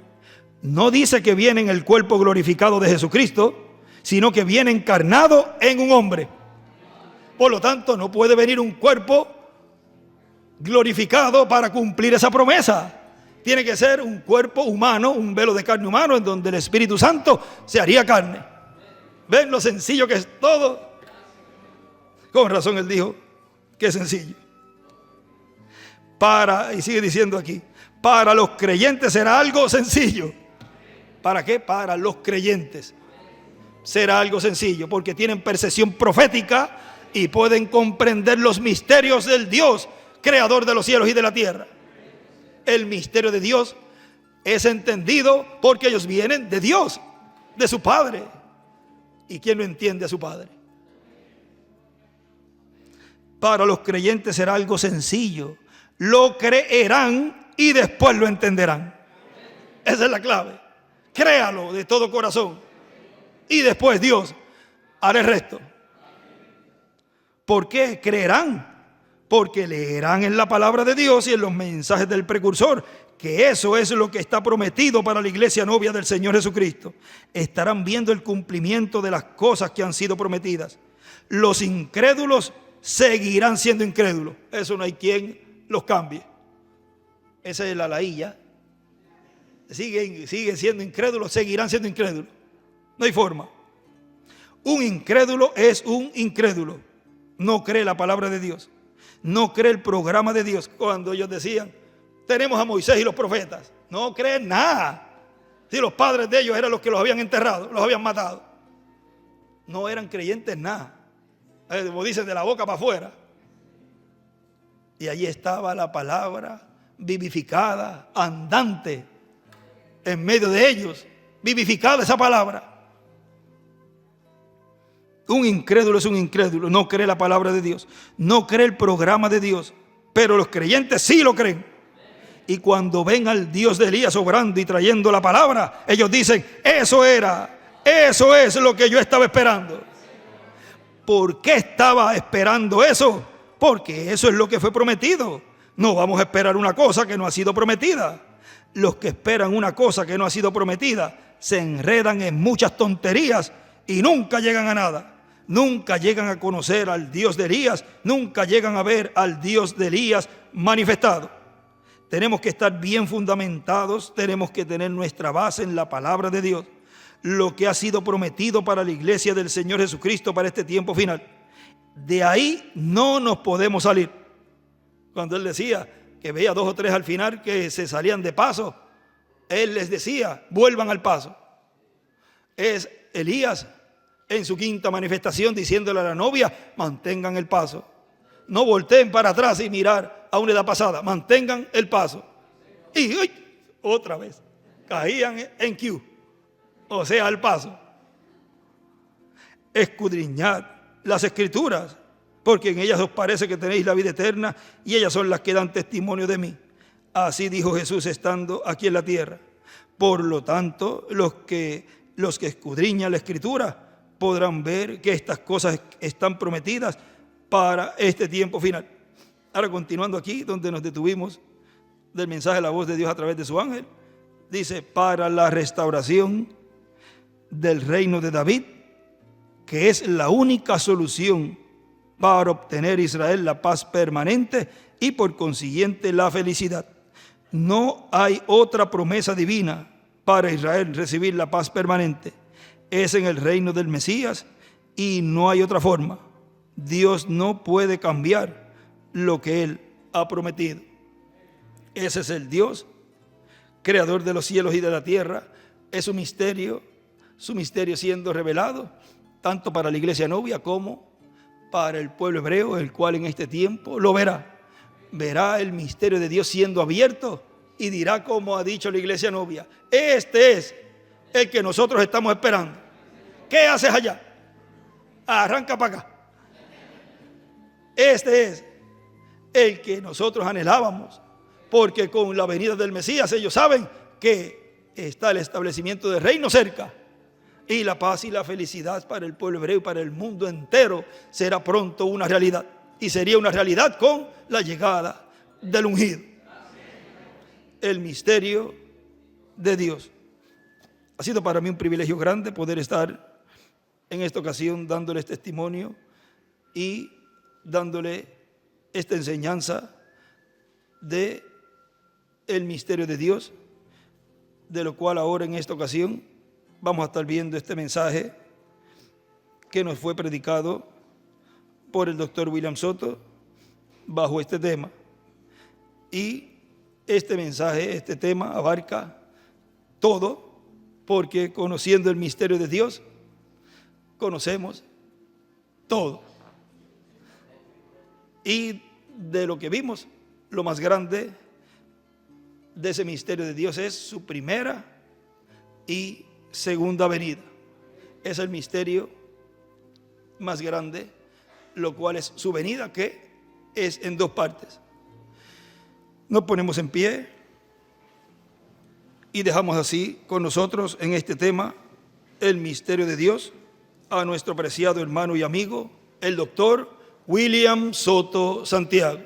no dice que viene en el cuerpo glorificado de Jesucristo, sino que viene encarnado en un hombre. Por lo tanto, no puede venir un cuerpo glorificado para cumplir esa promesa. Tiene que ser un cuerpo humano, un velo de carne humano, en donde el Espíritu Santo se haría carne. ¿Ven lo sencillo que es todo? Con razón él dijo que es sencillo. Y sigue diciendo aquí, para los creyentes será algo sencillo. ¿Para qué? Para los creyentes será algo sencillo, porque tienen percepción profética y pueden comprender los misterios del Dios, creador de los cielos y de la tierra. El misterio de Dios es entendido porque ellos vienen de Dios, de su Padre. ¿Y quién no entiende a su Padre? Para los creyentes será algo sencillo. Lo creerán y después lo entenderán. Esa es la clave. Créalo de todo corazón y después Dios hará el resto. ¿Por qué creerán? Porque leerán en la palabra de Dios y en los mensajes del precursor, que eso es lo que está prometido para la iglesia novia del Señor Jesucristo. Estarán viendo el cumplimiento de las cosas que han sido prometidas. Los incrédulos seguirán siendo incrédulos. Eso no hay quien los cambie. Esa es la lailla. Siguen siendo incrédulos, seguirán siendo incrédulos. No hay forma. Un incrédulo es un incrédulo. No cree la palabra de Dios. No cree el programa de Dios. Cuando ellos decían, tenemos a Moisés y los profetas, no creen nada. Si los padres de ellos eran los que los habían enterrado, los habían matado. no eran creyentes nada, como dicen, de la boca para afuera. Y allí estaba la palabra vivificada, andante, en medio de ellos, vivificada esa palabra. Un incrédulo es un incrédulo, no cree la palabra de Dios, no cree el programa de Dios, pero los creyentes sí lo creen. Y cuando ven al Dios de Elías obrando y trayendo la palabra, ellos dicen, eso es lo que yo estaba esperando. ¿Por qué estaba esperando eso? Porque eso es lo que fue prometido. No vamos a esperar una cosa que no ha sido prometida. Los que esperan una cosa que no ha sido prometida se enredan en muchas tonterías y nunca llegan a nada. Nunca llegan a conocer al Dios de Elías, nunca llegan a ver al Dios de Elías manifestado. Tenemos que estar bien fundamentados, tenemos que tener nuestra base en la palabra de Dios, lo que ha sido prometido para la iglesia del Señor Jesucristo para este tiempo final. De ahí no nos podemos salir. Cuando Él decía que veía 2 o 3 al final que se salían de paso, Él les decía, vuelvan al paso. Es Elías en su quinta manifestación diciéndole a la novia, mantengan el paso. No volteen para atrás y mirar a una edad pasada, mantengan el paso. Y ¡uy! Otra vez, caían en Q, o sea, al paso. Escudriñad las escrituras, porque en ellas os parece que tenéis la vida eterna y ellas son las que dan testimonio de mí. Así dijo Jesús estando aquí en la tierra. Por lo tanto, los que escudriñan la escritura podrán ver que estas cosas están prometidas para este tiempo final. Ahora, continuando aquí donde nos detuvimos del mensaje de la voz de Dios a través de su ángel, dice, para la restauración del reino de David, que es la única solución para obtener Israel la paz permanente y por consiguiente la felicidad. No hay otra promesa divina para Israel recibir la paz permanente. Es en el reino del Mesías y no hay otra forma. Dios no puede cambiar lo que Él ha prometido. Ese es el Dios, creador de los cielos y de la tierra. Es su misterio siendo revelado, tanto para la iglesia novia como para el pueblo hebreo, el cual en este tiempo lo verá. Verá el misterio de Dios siendo abierto y dirá, como ha dicho la iglesia novia, este es el que nosotros estamos esperando. ¿Qué haces allá? Arranca para acá. Este es el que nosotros anhelábamos, porque con la venida del Mesías ellos saben que está el establecimiento del reino cerca y la paz y la felicidad para el pueblo hebreo y para el mundo entero será pronto una realidad, y sería una realidad con la llegada del ungido. El misterio de Dios. Ha sido para mí un privilegio grande poder estar en esta ocasión dándoles testimonio y dándole esta enseñanza de el misterio de Dios, de lo cual ahora en esta ocasión vamos a estar viendo este mensaje que nos fue predicado por el doctor William Soto bajo este tema. Y este mensaje, este tema abarca todo, porque conociendo el misterio de Dios, conocemos todo. Y de lo que vimos, lo más grande de ese misterio de Dios es su primera y segunda venida. Es el misterio más grande, lo cual es su venida, que es en 2 partes. Nos ponemos en pie y dejamos así con nosotros en este tema, el misterio de Dios, a nuestro apreciado hermano y amigo, el doctor William Soto Santiago.